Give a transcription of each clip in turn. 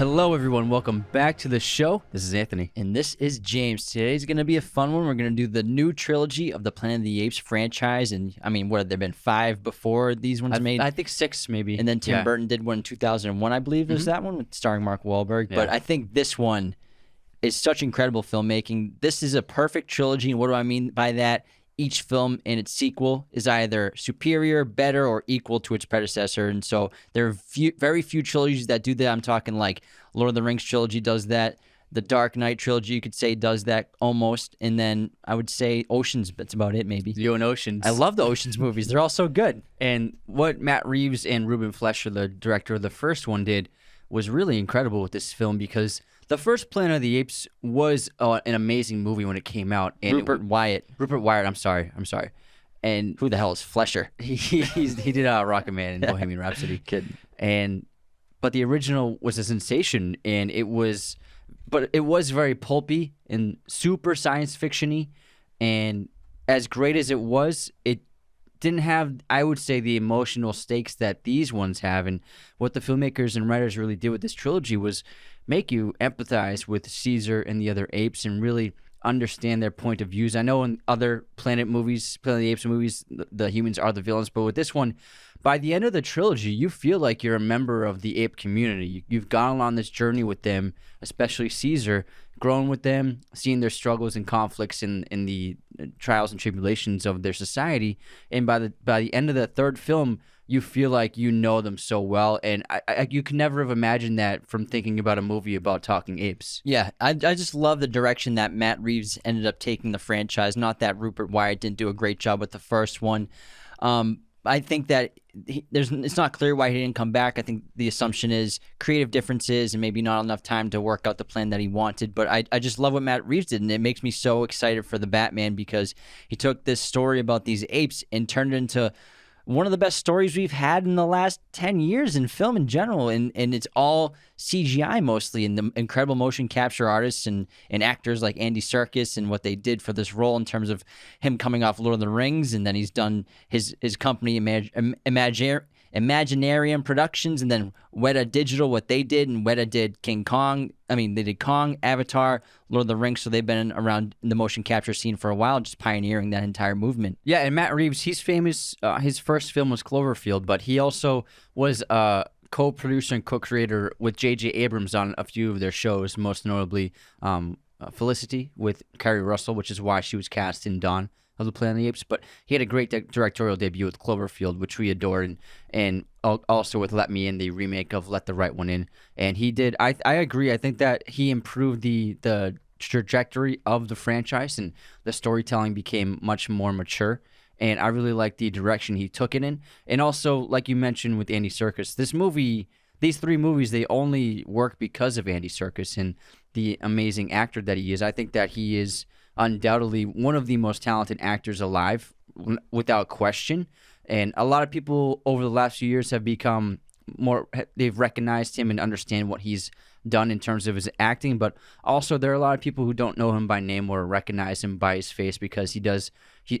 Hello, everyone. Welcome back to the show. This is Anthony. And this is James. Today's going to be a fun one. We're going to do the new trilogy of the Planet of the Apes franchise. And, I mean, what have there been 5 before these ones made? I think 6, maybe. And then Tim Burton did one in 2001, I believe, was that one, starring Mark Wahlberg. Yeah. But I think this one is such incredible filmmaking. This is a perfect trilogy. And what do I mean by that? Each film and its sequel is either superior, better, or equal to its predecessor. And so there are very few trilogies that do that. I'm talking like Lord of the Rings trilogy does that. The Dark Knight trilogy, you could say, does that almost. And then I would say Oceans, that's about it, maybe. You and Oceans. I love the Oceans movies. They're all so good. And what Matt Reeves and Ruben Fleischer, the director of the first one, did was really incredible with this film because the first Planet of the Apes was an amazing movie when it came out. And Rupert Wyatt, I'm sorry. And who the hell is Fleischer? He did Rocket Man and Bohemian Rhapsody. But the original was a sensation, and it was very pulpy and super science fiction-y. And as great as it didn't have, I would say, the emotional stakes that these ones have. And what the filmmakers and writers really did with this trilogy was make you empathize with Caesar and the other apes and really understand their point of views. I know in other Planet of the Apes movies, the humans are the villains, but with this one, by the end of the trilogy, you feel like you're a member of the ape community. You've gone on this journey with them, especially Caesar, grown with them, seeing their struggles and conflicts in the trials and tribulations of their society. And by the end of the third film, you feel like you know them so well, and you can never have imagined that from thinking about a movie about talking apes. Yeah, I just love the direction that Matt Reeves ended up taking the franchise. Not that Rupert Wyatt didn't do a great job with the first one. I think that it's not clear why he didn't come back. I think the assumption is creative differences and maybe not enough time to work out the plan that he wanted. But I just love what Matt Reeves did, and it makes me so excited for the Batman because he took this story about these apes and turned it into one of the best stories we've had in the last 10 years in film in general. And it's all CGI mostly, and the incredible motion capture artists and actors like Andy Serkis and what they did for this role in terms of him coming off Lord of the Rings. And then he's done his company Imaginarium Productions, and then Weta Digital, what they did, and Weta did they did Kong, Avatar, Lord of the Rings, so they've been around in the motion capture scene for a while, just pioneering that entire movement. Yeah, and Matt Reeves, he's famous. His first film was Cloverfield, but he also was a co-producer and co-creator with J.J. Abrams on a few of their shows, most notably Felicity with Carrie Russell, which is why she was cast in Dawn of the Planet of the Apes. But he had a great directorial debut with Cloverfield, which we adored, and also with Let Me In, the remake of Let the Right One In. And he did, I agree, I think that he improved the trajectory of the franchise, and the storytelling became much more mature. And I really like the direction he took it in. And also, like you mentioned with Andy Serkis, these 3 movies, they only work because of Andy Serkis and the amazing actor that he is. I think that he is undoubtedly one of the most talented actors alive, without question. And a lot of people over the last few years have become they've recognized him and understand what he's done in terms of his acting. But also there are a lot of people who don't know him by name or recognize him by his face because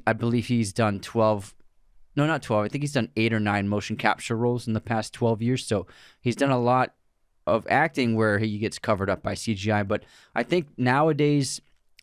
I believe he's done 12. No, not 12. I think he's done 8 or 9 motion capture roles in the past 12 years. So he's done a lot of acting where he gets covered up by CGI. But I think nowadays,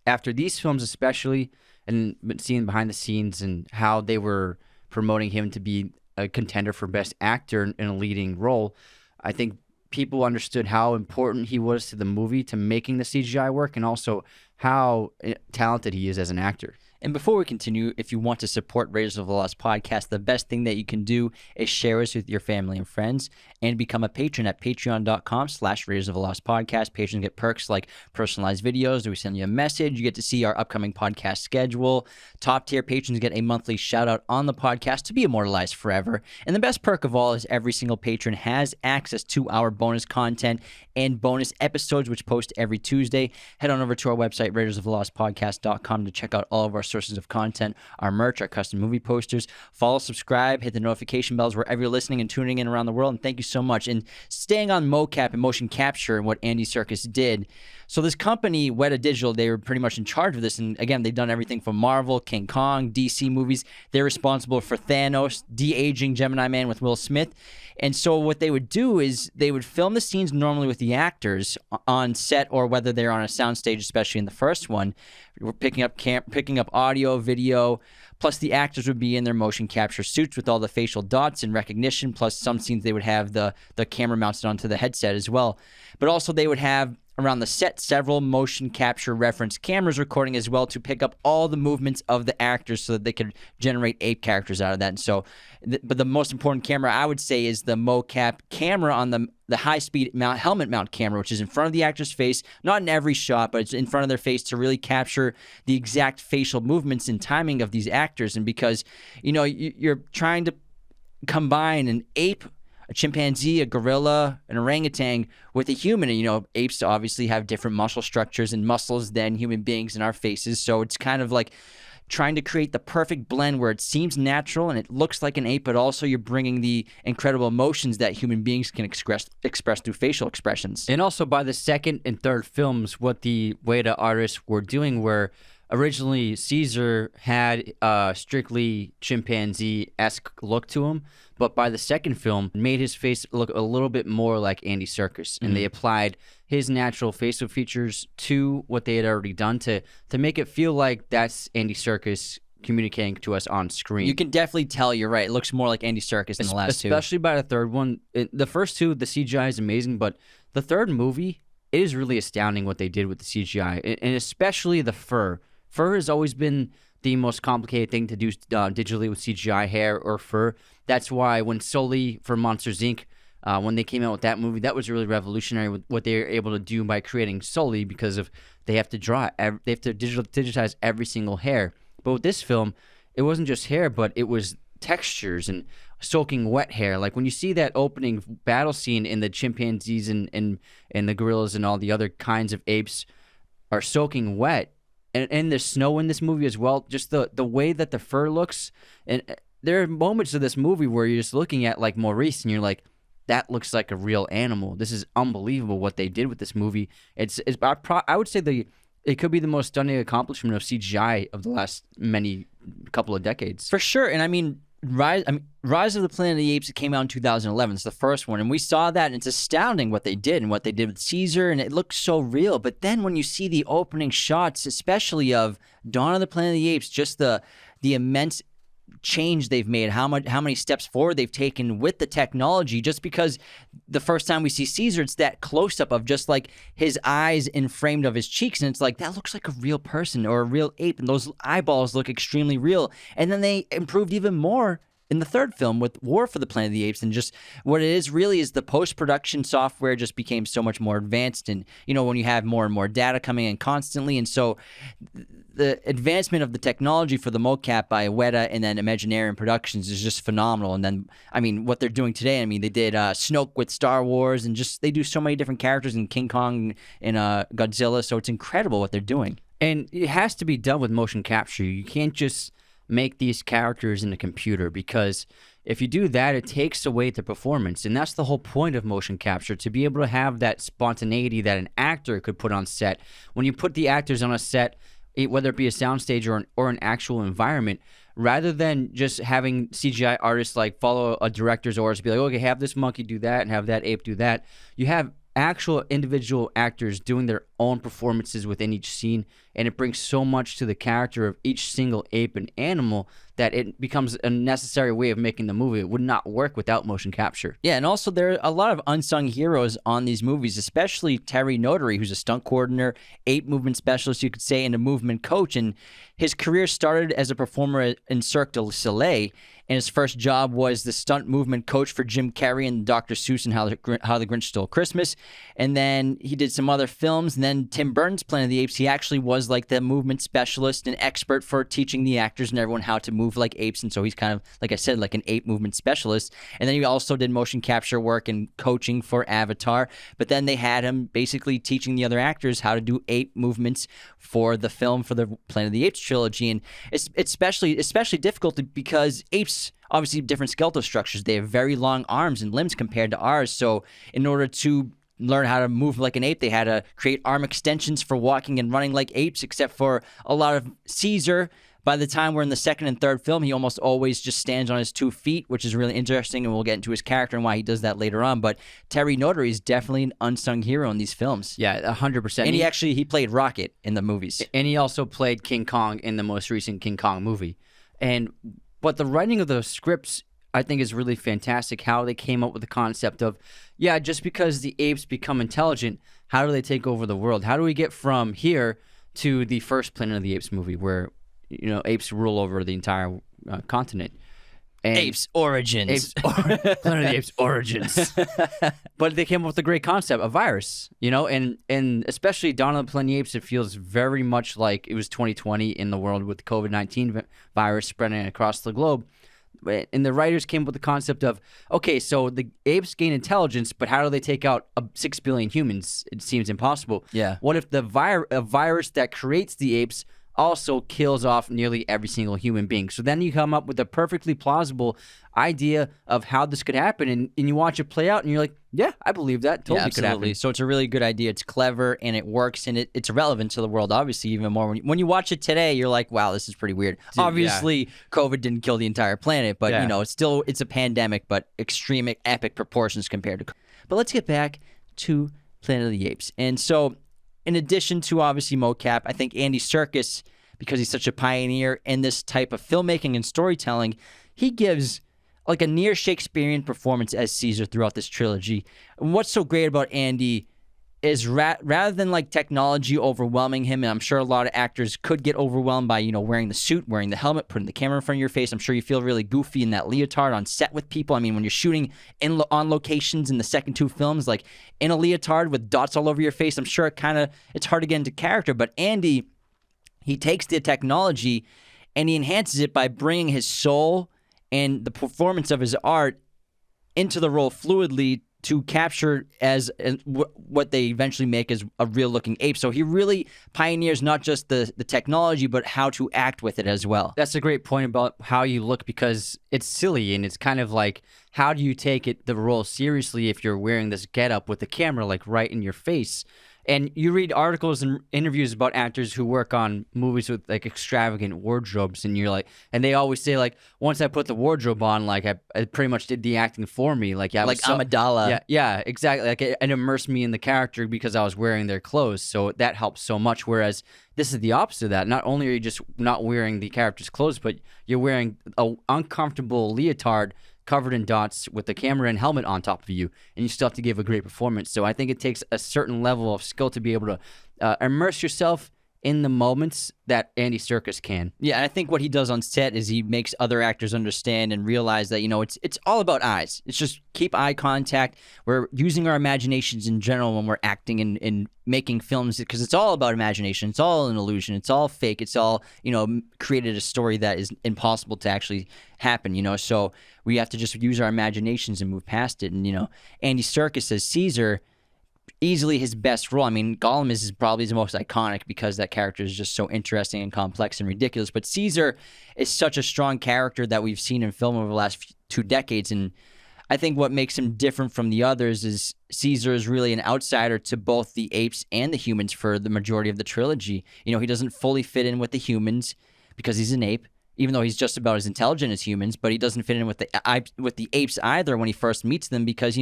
after these films especially, and seeing behind the scenes and how they were promoting him to be a contender for Best Actor in a leading role, I think people understood how important he was to the movie, to making the CGI work, and also how talented he is as an actor. And before we continue, if you want to support Raiders of the Lost podcast, the best thing that you can do is share us with your family and friends and become a patron at patreon.com/Raiders of the Lost podcast. Patrons get perks like personalized videos. We send you a message. You get to see our upcoming podcast schedule. Top tier patrons get a monthly shout out on the podcast to be immortalized forever. And the best perk of all is every single patron has access to our bonus content and bonus episodes, which post every Tuesday. Head on over to our website, RaidersOfTheLostPodcast.com, to check out all of our sources of content, our merch, our custom movie posters. Follow, subscribe, hit the notification bells wherever you're listening and tuning in around the world. And thank you so much. And staying on mocap and motion capture and what Andy Serkis did, So this company, Weta Digital, they were pretty much in charge of this. And again, they've done everything from Marvel, King Kong, DC movies. They're responsible for Thanos, de-aging Gemini Man with Will Smith. And so what they would do is they would film the scenes normally with the actors on set, or whether they're on a soundstage, especially in the first one. We're picking up audio, video, plus the actors would be in their motion capture suits with all the facial dots and recognition, plus some scenes they would have the camera mounted onto the headset as well. But also they would have around the set several motion capture reference cameras recording as well to pick up all the movements of the actors so that they could generate ape characters out of that. And so, but the most important camera I would say is the mocap camera on the high-speed helmet mount camera, which is in front of the actor's face, not in every shot, but it's in front of their face to really capture the exact facial movements and timing of these actors. And because, you're trying to combine an ape, a chimpanzee, a gorilla, an orangutan with a human. And, apes obviously have different muscle structures and muscles than human beings in our faces. So it's kind of like trying to create the perfect blend where it seems natural and it looks like an ape, but also you're bringing the incredible emotions that human beings can express through facial expressions. And also by the second and third films, what the Weta artists were doing were originally Caesar had a strictly chimpanzee-esque look to him, but by the second film, made his face look a little bit more like Andy Serkis, and they applied his natural facial features to what they had already done to make it feel like that's Andy Serkis communicating to us on screen. You can definitely tell, you're right. It looks more like Andy Serkis in the last two. Especially by the third one. The first two, the CGI is amazing, but the third movie, it is really astounding what they did with the CGI, and especially the fur. Fur has always been the most complicated thing to do digitally with CGI hair or fur. That's why when solely for Monsters, Inc., when they came out with that movie, that was really revolutionary with what they were able to do by creating solely, because of they have to digitize every single hair. But with this film, it wasn't just hair, but it was textures and soaking wet hair. Like when you see that opening battle scene in the chimpanzees and the gorillas and all the other kinds of apes are soaking wet, and there's snow in this movie as well, just the way that the fur looks. And there are moments of this movie where you're just looking at like Maurice and you're like, that looks like a real animal. This is unbelievable what they did with this movie. I would say it could be the most stunning accomplishment of CGI of the last couple of decades. For sure. And I mean, Rise of the Planet of the Apes, it came out in 2011. It's the first one. And we saw that, and it's astounding what they did and what they did with Caesar, and it looks so real. But then when you see the opening shots, especially of Dawn of the Planet of the Apes, just the immense change they've made, how many steps forward they've taken with the technology, just because the first time we see Caesar, it's that close-up of just like his eyes framed of his cheeks, and it's like, that looks like a real person or a real ape, and those eyeballs look extremely real. And then they improved even more in the third film with War for the Planet of the Apes, and just what it is really is the post-production software just became so much more advanced, and when you have more and more data coming in constantly, and so the advancement of the technology for the mocap by Weta and then Imaginarium Productions is just phenomenal. And then, I mean, what they're doing today, I mean, they did Snoke with Star Wars, and just they do so many different characters in King Kong and Godzilla, so it's incredible what they're doing. And it has to be done with motion capture. You can't just make these characters in a computer, because if you do that, it takes away the performance. And that's the whole point of motion capture, to be able to have that spontaneity that an actor could put on set. When you put the actors on a set, whether it be a soundstage or an actual environment, rather than just having CGI artists like follow a director's orders, be like, okay, have this monkey do that and have that ape do that. You have actual individual actors doing their own performances within each scene, and it brings so much to the character of each single ape and animal that it becomes a necessary way of making the movie. It would not work without motion capture. Yeah, and also there are a lot of unsung heroes on these movies, especially Terry Notary, who's a stunt coordinator, ape movement specialist, you could say, and a movement coach. And his career started as a performer in Cirque du Soleil, and his first job was the stunt movement coach for Jim Carrey and Dr. Seuss and How the Grinch Stole Christmas. And then he did some other films. And then Tim Burton's Planet of the Apes, he actually was like the movement specialist and expert for teaching the actors and everyone how to move like apes. And so he's kind of, like I said, like an ape movement specialist. And then he also did motion capture work and coaching for Avatar. But then they had him basically teaching the other actors how to do ape movements for the film, for the Planet of the Apes trilogy. And it's especially difficult because apes obviously different skeletal structures. They have very long arms and limbs compared to ours. So in order to learn how to move like an ape. They had to create arm extensions for walking and running like apes, except for a lot of Caesar. By the time we're in the second and third film, he almost always just stands on his 2 feet, which is really interesting, and we'll get into his character and why he does that later on. But Terry Notary is definitely an unsung hero in these films. Yeah, 100%. And he played Rocket in the movies. And he also played King Kong in the most recent King Kong movie. But the writing of the scripts, I think, is really fantastic. How they came up with the concept of, just because the apes become intelligent, how do they take over the world? How do we get from here to the first Planet of the Apes movie where apes rule over the entire continent? And Apes Origins. Planet of the Apes Origins. But they came up with a great concept, a virus, and especially Dawn of the Planet of the Apes, it feels very much like it was 2020 in the world with the COVID-19 virus spreading across the globe. And the writers came up with the concept of, okay, so the apes gain intelligence, but how do they take out 6 billion humans? It seems impossible. Yeah. What if a virus that creates the apes also kills off nearly every single human being? So then you come up with a perfectly plausible idea of how this could happen, and you watch it play out, and you're like, yeah, I believe that. Totally could happen. So it's a really good idea. It's clever, and it works, and it's relevant to the world, obviously, even more. When you watch it today, you're like, wow, this is pretty weird. Dude, obviously, COVID didn't kill the entire planet, but, it's a pandemic, but extreme, epic proportions compared to... But let's get back to Planet of the Apes. And so, in addition to, obviously, mocap, I think Andy Serkis, because he's such a pioneer in this type of filmmaking and storytelling, he gives like a near Shakespearean performance as Caesar throughout this trilogy. And what's so great about Andy is rather than like technology overwhelming him, and I'm sure a lot of actors could get overwhelmed by, wearing the suit, wearing the helmet, putting the camera in front of your face. I'm sure you feel really goofy in that leotard on set with people. I mean, when you're shooting on locations in the second 2 films, like in a leotard with dots all over your face, I'm sure it's hard to get into character. But Andy, he takes the technology and he enhances it by bringing his soul and the performance of his art into the role fluidly to capture as what they eventually make as a real-looking ape. So he really pioneers not just the technology, but how to act with it as well. That's a great point about how you look, because it's silly, and it's kind of like, how do you take the role seriously if you're wearing this getup with the camera like right in your face? And you read articles and interviews about actors who work on movies with like extravagant wardrobes, and you're like, and they always say like, once I put the wardrobe on, like I pretty much did the acting for me, like Amidala. Yeah, exactly. Like it immersed me in the character because I was wearing their clothes, so that helps so much. Whereas this is the opposite of that. Not only are you just not wearing the character's clothes, but you're wearing an uncomfortable leotard covered in dots with the camera and helmet on top of you, and you still have to give a great performance. So I think it takes a certain level of skill to be able to immerse yourself in the moments that Andy Serkis can. Yeah, and I think what he does on set is he makes other actors understand and realize that, it's all about eyes. It's just keep eye contact. We're using our imaginations in general when we're acting and making films, because it's all about imagination. It's all an illusion. It's all fake. It's all, created a story that is impossible to actually happen, so we have to just use our imaginations and move past it. And, Andy Serkis as Caesar, easily his best role. I mean, Gollum is probably the most iconic because that character is just so interesting and complex and ridiculous. But Caesar is such a strong character that we've seen in film over the last 2 decades. And I think what makes him different from the others is Caesar is really an outsider to both the apes and the humans for the majority of the trilogy. He doesn't fully fit in with the humans because he's an ape, even though he's just about as intelligent as humans, but he doesn't fit in with the apes either when he first meets them, because,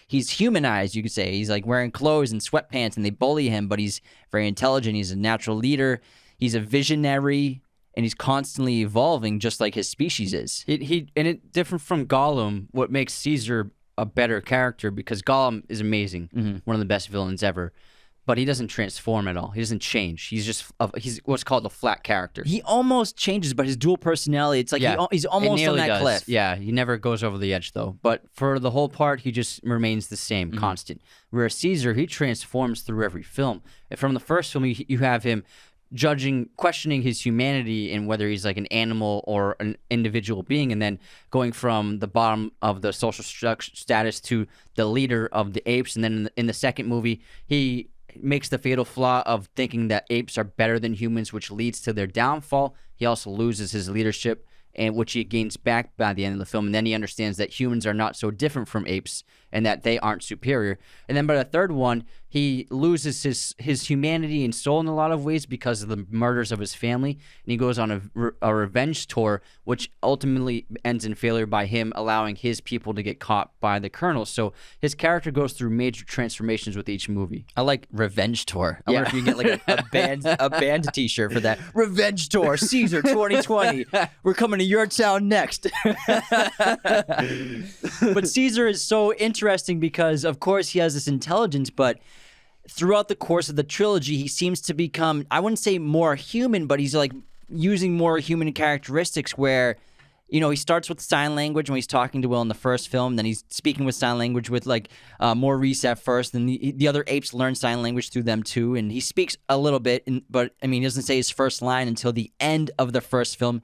he's humanized, you could say. He's like wearing clothes and sweatpants, and they bully him, but he's very intelligent. He's a natural leader. He's a visionary, and he's constantly evolving just like his species is. Different from Gollum, what makes Caesar a better character, because Gollum is amazing, one of the best villains ever. But he doesn't transform at all. He doesn't change. He's what's called a flat character. He almost changes, but his dual personality, it's like he's almost on that cliff. Yeah, he never goes over the edge, though. But for the whole part, he just remains the same, constant. Whereas Caesar, he transforms through every film. From the first film, you have him questioning his humanity and whether he's like an animal or an individual being, and then going from the bottom of the social status to the leader of the apes. And then in the second movie, he makes the fatal flaw of thinking that apes are better than humans, which leads to their downfall. He also loses his leadership and which he gains back by the end of the film. And then he understands that humans are not so different from apes and that they aren't superior. And then by the third one, he loses his humanity and soul in a lot of ways because of the murders of his family. And he goes on a revenge tour, which ultimately ends in failure by him allowing his people to get caught by the colonel. So his character goes through major transformations with each movie. I like revenge tour. I wonder if you can get like a band t-shirt for that. Revenge tour, Caesar 2020. We're coming to your town next. But Caesar is so interesting because, of course, he has this intelligence, but throughout the course of the trilogy, he seems to become, I wouldn't say more human, but he's like using more human characteristics where, you know, he starts with sign language when he's talking to Will in the first film. Then he's speaking with sign language with like Maurice at first. And the other apes learn sign language through them too. And he speaks a little bit, but I mean, he doesn't say his first line until the end of the first film.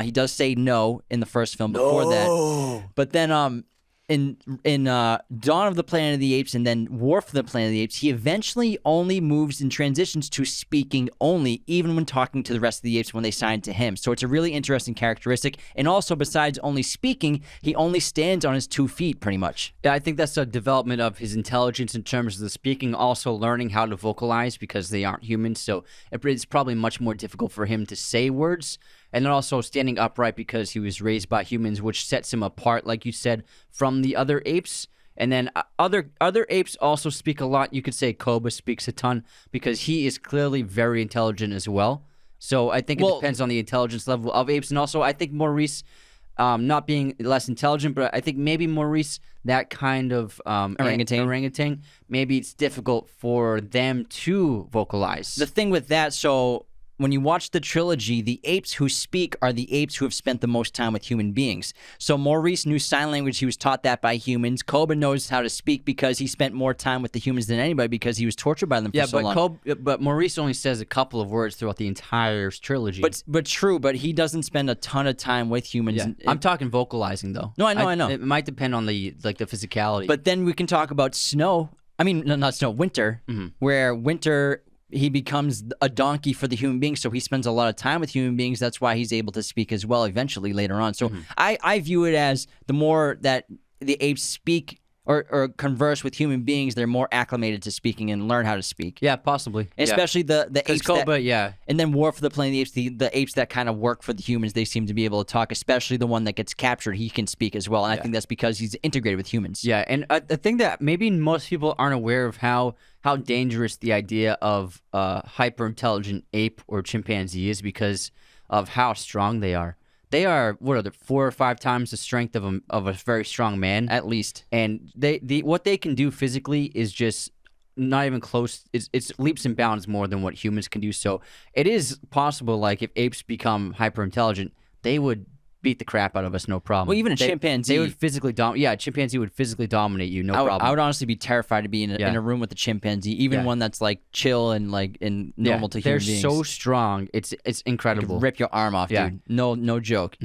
He does say no in the first film before that. But then in Dawn of the Planet of the Apes and then War for the Planet of the Apes, he eventually only moves and transitions to speaking only, even when talking to the rest of the apes when they sign to him. So it's a really interesting characteristic. And also, besides only speaking, he only stands on his 2 feet, pretty much. Yeah, I think that's a development of his intelligence in terms of the speaking, also learning how to vocalize because they aren't humans. So it's probably much more difficult for him to say words. And then also standing upright because he was raised by humans, which sets him apart, like you said, from the other apes. And then other apes also speak a lot. You could say Koba speaks a ton because he is clearly very intelligent as well. So I think it depends on the intelligence level of apes. And also I think Maurice, not being less intelligent, but I think maybe Maurice, that kind of orangutan, maybe it's difficult for them to vocalize. The thing with that, so when you watch the trilogy, the apes who speak are the apes who have spent the most time with human beings. So Maurice knew sign language. He was taught that by humans. Koba knows how to speak because he spent more time with the humans than anybody because he was tortured by them for so long. But Maurice only says a couple of words throughout the entire trilogy. But true, but he doesn't spend a ton of time with humans. Yeah. I'm talking vocalizing, though. No, I know. It might depend on the physicality. But then we can talk about Winter, where Winter, he becomes a donkey for the human beings, so he spends a lot of time with human beings. That's why he's able to speak as well eventually later on. So I view it as the more that the apes speak or converse with human beings, they're more acclimated to speaking and learn how to speak. Yeah, possibly. Especially the apes Koba, and then War for the Planet of the Apes, the apes that kind of work for the humans, they seem to be able to talk, especially the one that gets captured, he can speak as well. And I think that's because he's integrated with humans. Yeah, and I think that maybe most people aren't aware of how dangerous the idea of hyper-intelligent ape or chimpanzee is because of how strong they are. They are 4 or 5 times the strength of a very strong man, at least. And what they can do physically is just not even close. It's leaps and bounds more than what humans can do. So it is possible, like if apes become hyper intelligent, they would beat the crap out of us, no problem. Well, even a chimpanzee, they would physically a chimpanzee would physically dominate you, no problem. I would honestly be terrified to be in a room with a chimpanzee, even one that's like chill and like normal to human beings. They're so strong, it's incredible. You could rip your arm off, dude. No joke.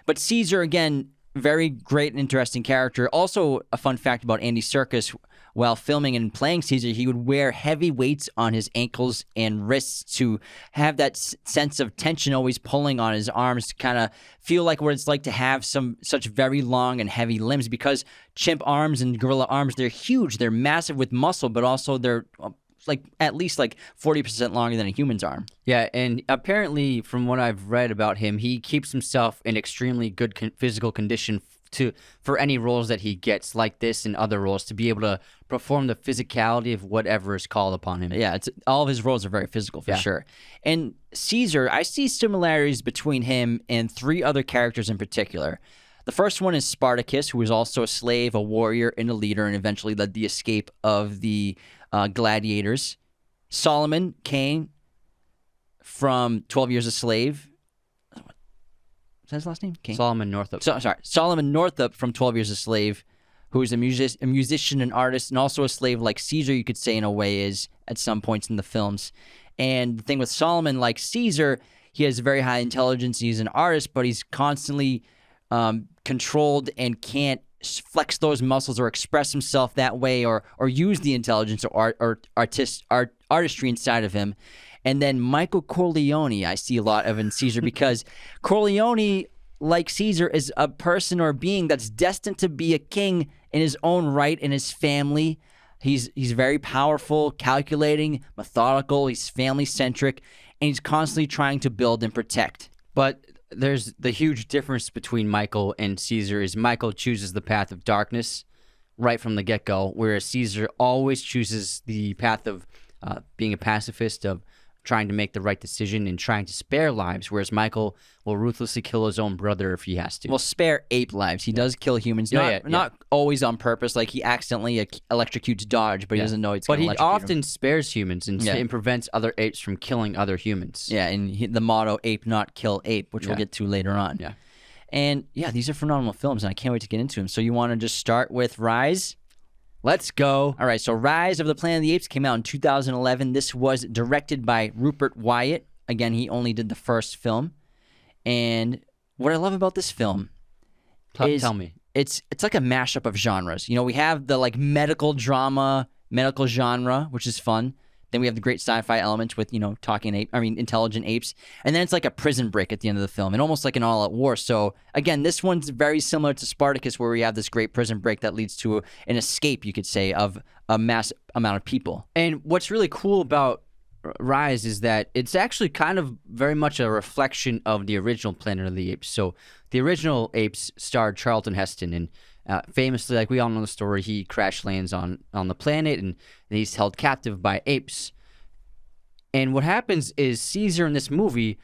But Caesar, again, very great and interesting character. Also, a fun fact about Andy Serkis: while filming and playing Caesar, he would wear heavy weights on his ankles and wrists to have that sense of tension always pulling on his arms to kind of feel like what it's like to have such very long and heavy limbs, because chimp arms and gorilla arms, they're huge. They're massive with muscle, but also they're like at least like 40% longer than a human's arm. Yeah, and apparently from what I've read about him, he keeps himself in extremely good physical condition for any roles that he gets, like this and other roles, to be able to perform the physicality of whatever is called upon him. Yeah, all of his roles are very physical for sure. And Caesar, I see similarities between him and 3 other characters in particular. The first one is Spartacus, who was also a slave, a warrior, and a leader, and eventually led the escape of the gladiators. Solomon Kane from 12 Years a Slave. Is that his last name? Kane? Solomon Northup. Solomon Northup from 12 Years a Slave, who is a musician and artist, and also a slave like Caesar, you could say in a way, is at some points in the films. And the thing with Solomon, like Caesar, he has very high intelligence. He's an artist, but he's constantly controlled and can't flex those muscles or express himself that way or use the intelligence or artistry inside of him. And then Michael Corleone, I see a lot of in Caesar, because Corleone like Caesar, is a person or a being that's destined to be a king in his own right in his family. He's very powerful, calculating, methodical. He's family-centric, and he's constantly trying to build and protect. But there's the huge difference between Michael and Caesar is Michael chooses the path of darkness right from the get-go, whereas Caesar always chooses the path of being a pacifist, of trying to make the right decision and trying to spare lives, whereas Michael will ruthlessly kill his own brother if he has to. Well, spare ape lives. He does kill humans, not always on purpose. Like he accidentally electrocutes Dodge, but he doesn't know it's going to electrocute him. But he often spares humans and prevents other apes from killing other humans. Yeah, and the motto, ape not kill ape, which we'll get to later on. Yeah. And yeah, these are phenomenal films, and I can't wait to get into them. So you want to just start with Rise? Let's go. All right, so Rise of the Planet of the Apes came out in 2011. This was directed by Rupert Wyatt. Again, he only did the first film. And what I love about this film is tell me. It's like a mashup of genres. You know, we have the like medical drama, medical genre, which is fun. Then we have the great sci-fi elements with, intelligent apes. And then it's like a prison break at the end of the film and almost like an all-out war. So, again, this one's very similar to Spartacus where we have this great prison break that leads to an escape, you could say, of a mass amount of people. And what's really cool about Rise is that it's actually kind of very much a reflection of the original Planet of the Apes. So the original Apes starred Charlton Heston, and famously, like we all know the story, he crash lands on the planet and he's held captive by apes. And what happens is Caesar in this movie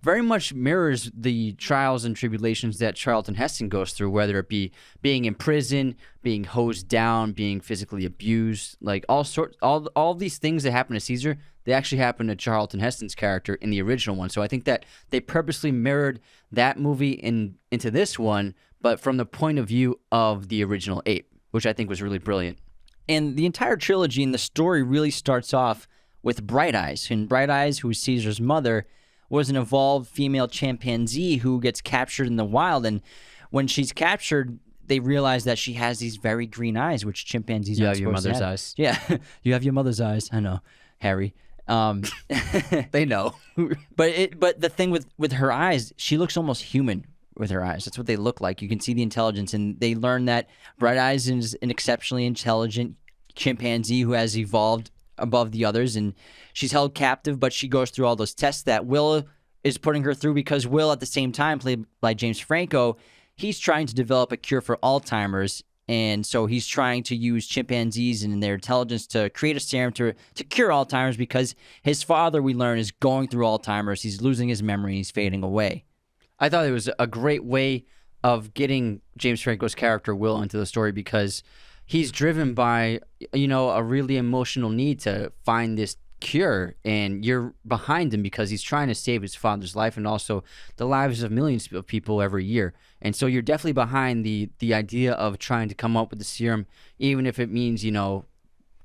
very much mirrors the trials and tribulations that Charlton Heston goes through, whether it be being in prison, being hosed down, being physically abused, like all these things that happen to Caesar, they actually happen to Charlton Heston's character in the original one. So I think that they purposely mirrored that movie into this one, but from the point of view of the original ape, which I think was really brilliant. And the entire trilogy and the story really starts off with Bright Eyes. And Bright Eyes, who's Caesar's mother, was an evolved female chimpanzee who gets captured in the wild. And when she's captured, they realize that she has these very green eyes, which chimpanzees aren't supposed to have. You have your mother's eyes. Yeah, you have your mother's eyes. I know, Harry. They know. But the thing with her eyes, she looks almost human with her eyes. That's what they look like. You can see the intelligence, and they learn that Bright Eyes is an exceptionally intelligent chimpanzee who has evolved above the others, and she's held captive, but she goes through all those tests that Will is putting her through, because Will, at the same time, played by James Franco, he's trying to develop a cure for Alzheimer's, and so he's trying to use chimpanzees and their intelligence to create a serum to cure Alzheimer's, because his father, we learn, is going through Alzheimer's. He's losing his memory, and he's fading away. I thought it was a great way of getting James Franco's character Will into the story, because he's driven by, a really emotional need to find this cure, and you're behind him because he's trying to save his father's life and also the lives of millions of people every year. And so you're definitely behind the idea of trying to come up with the serum, even if it means,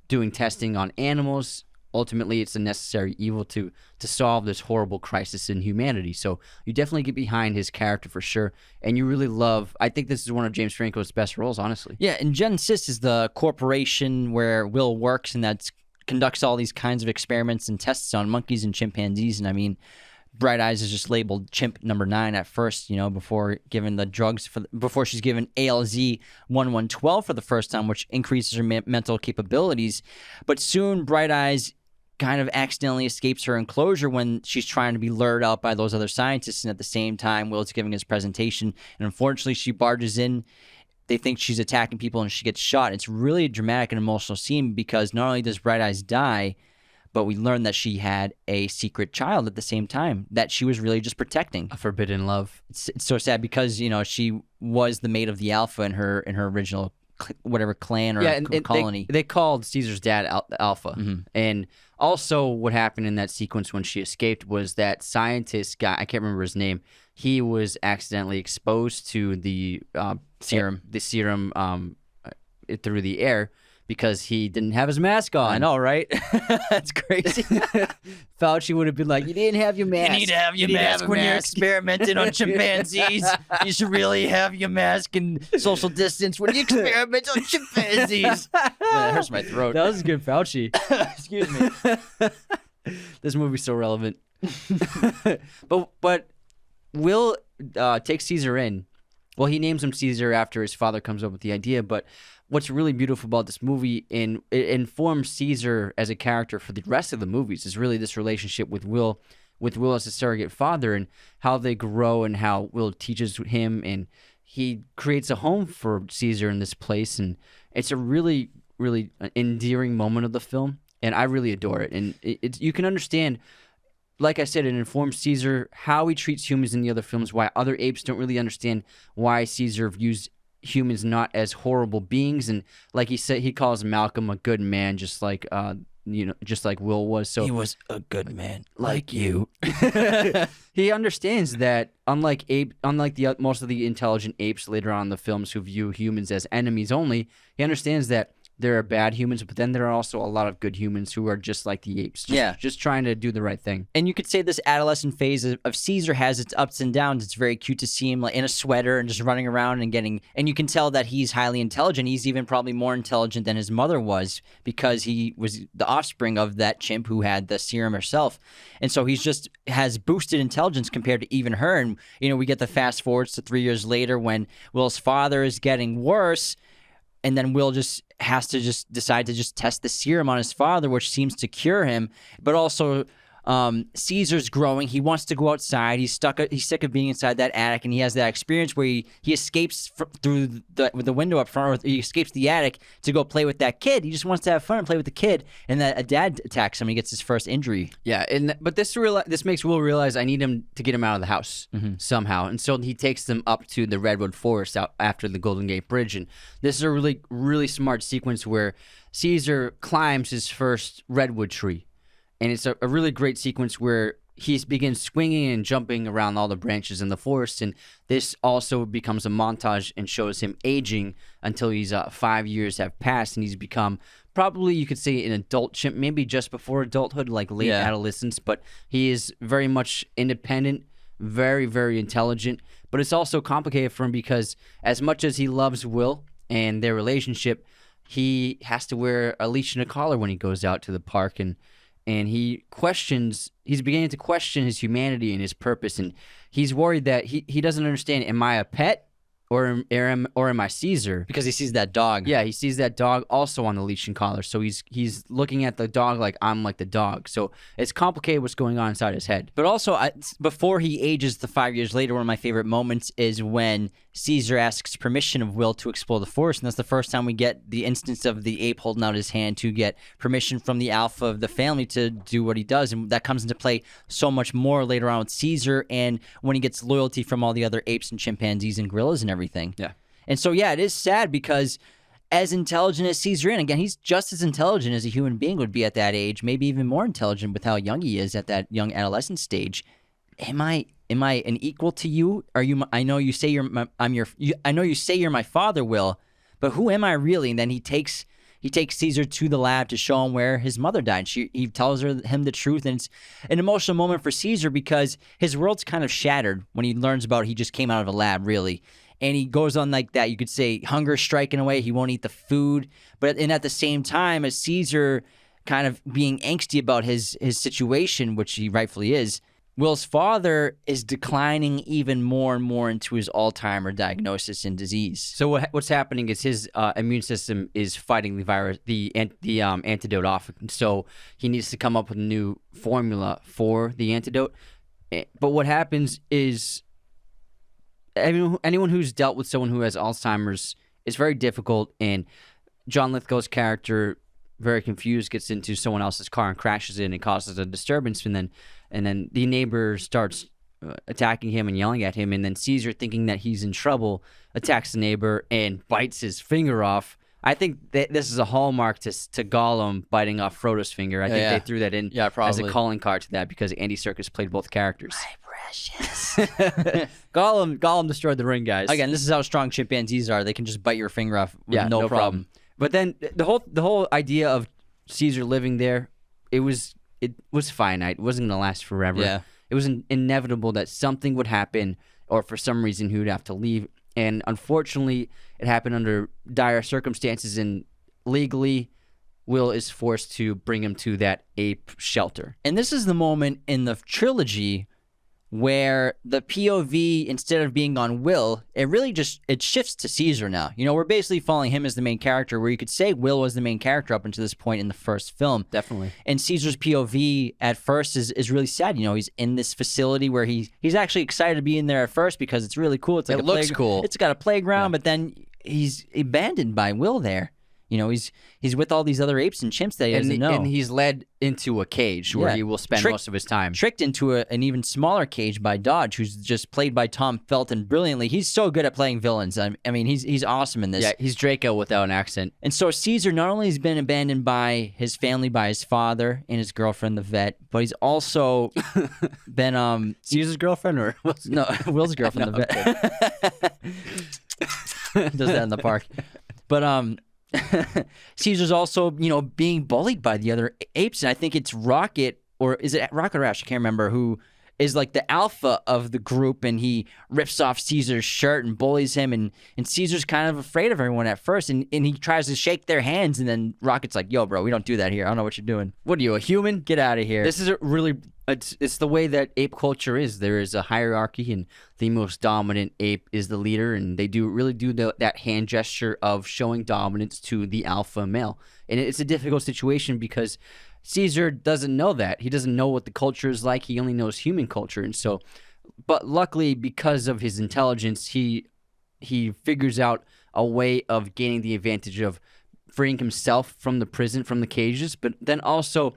doing testing on animals. Ultimately, it's a necessary evil to solve this horrible crisis in humanity. So you definitely get behind his character for sure. And you really love, I think this is one of James Franco's best roles, honestly. Yeah, and Genesis is the corporation where Will works, and that conducts all these kinds of experiments and tests on monkeys and chimpanzees. And I mean, Bright Eyes is just labeled chimp number 9 at first, before given the drugs, before she's given ALZ 1112 for the first time, which increases her mental capabilities. But soon, Bright Eyes kind of accidentally escapes her enclosure when she's trying to be lured out by those other scientists, and at the same time, Will's giving his presentation, and unfortunately, she barges in. They think she's attacking people, and she gets shot. It's really a dramatic and emotional scene, because not only does Bright Eyes die, but we learn that she had a secret child at the same time that she was really just protecting. A forbidden love. It's so sad, because she was the mate of the Alpha in her original whatever clan or colony. They called Caesar's dad Alpha. Mm-hmm. And also what happened in that sequence when she escaped was that scientist guy, I can't remember his name, he was accidentally exposed to the serum through the air, because he didn't have his mask on. I know, right? That's crazy. Fauci would have been like, you didn't have your mask. You need to have your mask when you're experimenting on chimpanzees. You should really have your mask and social distance when you experiment on chimpanzees. Man, that hurts my throat. That was good, Fauci. Excuse me. This movie's so relevant. But Will takes Caesar in. Well, he names him Caesar after his father comes up with the idea, but what's really beautiful about this movie, and it informs Caesar as a character for the rest of the movies, is really this relationship with Will as a surrogate father, and how they grow, and how Will teaches him, and he creates a home for Caesar in this place, and it's a really, really endearing moment of the film, and I really adore it. And you can understand, like I said, it informs Caesar how he treats humans in the other films, why other apes don't really understand why Caesar views humans not as horrible beings, and like he said, he calls Malcolm a good man, just like just like Will was. So he was a good man, like you. He understands that unlike most of the intelligent apes later on in the films who view humans as enemies only, he understands that there are bad humans, but then there are also a lot of good humans who are just like the apes. Just trying to do the right thing. And you could say this adolescent phase of Caesar has its ups and downs. It's very cute to see him like in a sweater and just running around and you can tell that he's highly intelligent. He's even probably more intelligent than his mother was, because he was the offspring of that chimp who had the serum herself. And so he's just has boosted intelligence compared to even her. And, we get the fast forwards to 3 years later when Will's father is getting worse. And then Will just has to just decide to just test the serum on his father, which seems to cure him. But also, Caesar's growing. He wants to go outside. He's sick of being inside that attic, and he has that experience where he escapes through the window up front, or he escapes the attic to go play with that kid. He just wants to have fun and play with the kid, and a dad attacks him. And he gets his first injury. Yeah, but this makes Will realize I need him to get him out of the house somehow, and so he takes them up to the redwood forest out after the Golden Gate Bridge, and this is a really, really smart sequence where Caesar climbs his first redwood tree. And it's a really great sequence where he begins swinging and jumping around all the branches in the forest. And this also becomes a montage and shows him aging until he's 5 years have passed. And he's become probably, you could say, an adult chimp, maybe just before adulthood, like late adolescence. But he is very much independent, very, very intelligent. But it's also complicated for him because as much as he loves Will and their relationship, he has to wear a leash and a collar when he goes out to the park. And he's beginning to question his humanity and his purpose, and he's worried that he doesn't understand, am I a pet or am I Caesar? Because he sees that dog. Yeah, he sees that dog also on the leash and collar, so he's looking at the dog like I'm like the dog. So it's complicated what's going on inside his head. But also, before he ages the 5 years later, one of my favorite moments is when Caesar asks permission of Will to explore the forest, and that's the first time we get the instance of the ape holding out his hand to get permission from the alpha of the family to do what he does, and that comes into play so much more later on with Caesar, and when he gets loyalty from all the other apes and chimpanzees and gorillas and everything. Yeah. And so, it is sad because as intelligent as Caesar, and again, he's just as intelligent as a human being would be at that age, maybe even more intelligent with how young he is at that young adolescent stage. Am I an equal to you? Are you? I know you say I know you say you're my father, Will, but who am I really? And then he takes Caesar to the lab to show him where his mother died. He tells him the truth, and it's an emotional moment for Caesar because his world's kind of shattered when he learns about he just came out of a lab, really. And he goes on like that. You could say hunger striking away. He won't eat the food, but at the same time, as Caesar kind of being angsty about his situation, which he rightfully is, Will's father is declining even more and more into his Alzheimer's diagnosis and disease. So what's happening is his immune system is fighting the virus, the antidote off. So he needs to come up with a new formula for the antidote. But what happens is anyone who's dealt with someone who has Alzheimer's, it's very difficult. And John Lithgow's character, very confused, gets into someone else's car and crashes in and causes a disturbance, and then the neighbor starts attacking him and yelling at him, and then Caesar, thinking that he's in trouble, attacks the neighbor and bites his finger off. I think that this is a hallmark to Gollum biting off Frodo's finger. I think they threw that in as a calling card to that because Andy Serkis played both characters. My precious. Gollum destroyed the ring, guys. Again, this is how strong chimpanzees are. They can just bite your finger off with no problem. But then the whole idea of Caesar living there, it was finite. It wasn't going to last forever. Yeah. It was inevitable that something would happen, or for some reason he would have to leave. And unfortunately, it happened under dire circumstances, and legally, Will is forced to bring him to that ape shelter. And this is the moment in the trilogy where the POV, instead of being on Will, it shifts to Caesar now. We're basically following him as the main character, where you could say Will was the main character up until this point in the first film. Definitely. And Caesar's POV at first is really sad. He's in this facility where he's actually excited to be in there at first because it's really cool. It looks cool. It's got a playground, but then he's abandoned by Will there. He's with all these other apes and chimps that he doesn't know. And he's led into a cage where he will spend most of his time. Tricked into an even smaller cage by Dodge, who's just played by Tom Felton brilliantly. He's so good at playing villains. I mean, he's awesome in this. Yeah, he's Draco without an accent. And so Caesar not only has been abandoned by his family, by his father and his girlfriend, the vet, but he's also been Caesar's girlfriend or no, Will's girlfriend, the vet. Does that in the park. But Caesar's also, being bullied by the other apes, and I think it's Rocket, or is it Rocket or Ash? I can't remember, who is like the alpha of the group, and he rips off Caesar's shirt and bullies him, and Caesar's kind of afraid of everyone at first, and he tries to shake their hands, and then Rocket's like, yo, bro, we don't do that here. I don't know what you're doing. What are you, a human? Get out of here. This is it's the way that ape culture is. There is a hierarchy, and the most dominant ape is the leader, and they really do that hand gesture of showing dominance to the alpha male. And it's a difficult situation because Caesar doesn't know that. He doesn't know what the culture is like. He only knows human culture. And so, but luckily, because of his intelligence, he figures out a way of gaining the advantage of freeing himself from the prison, from the cages, but then also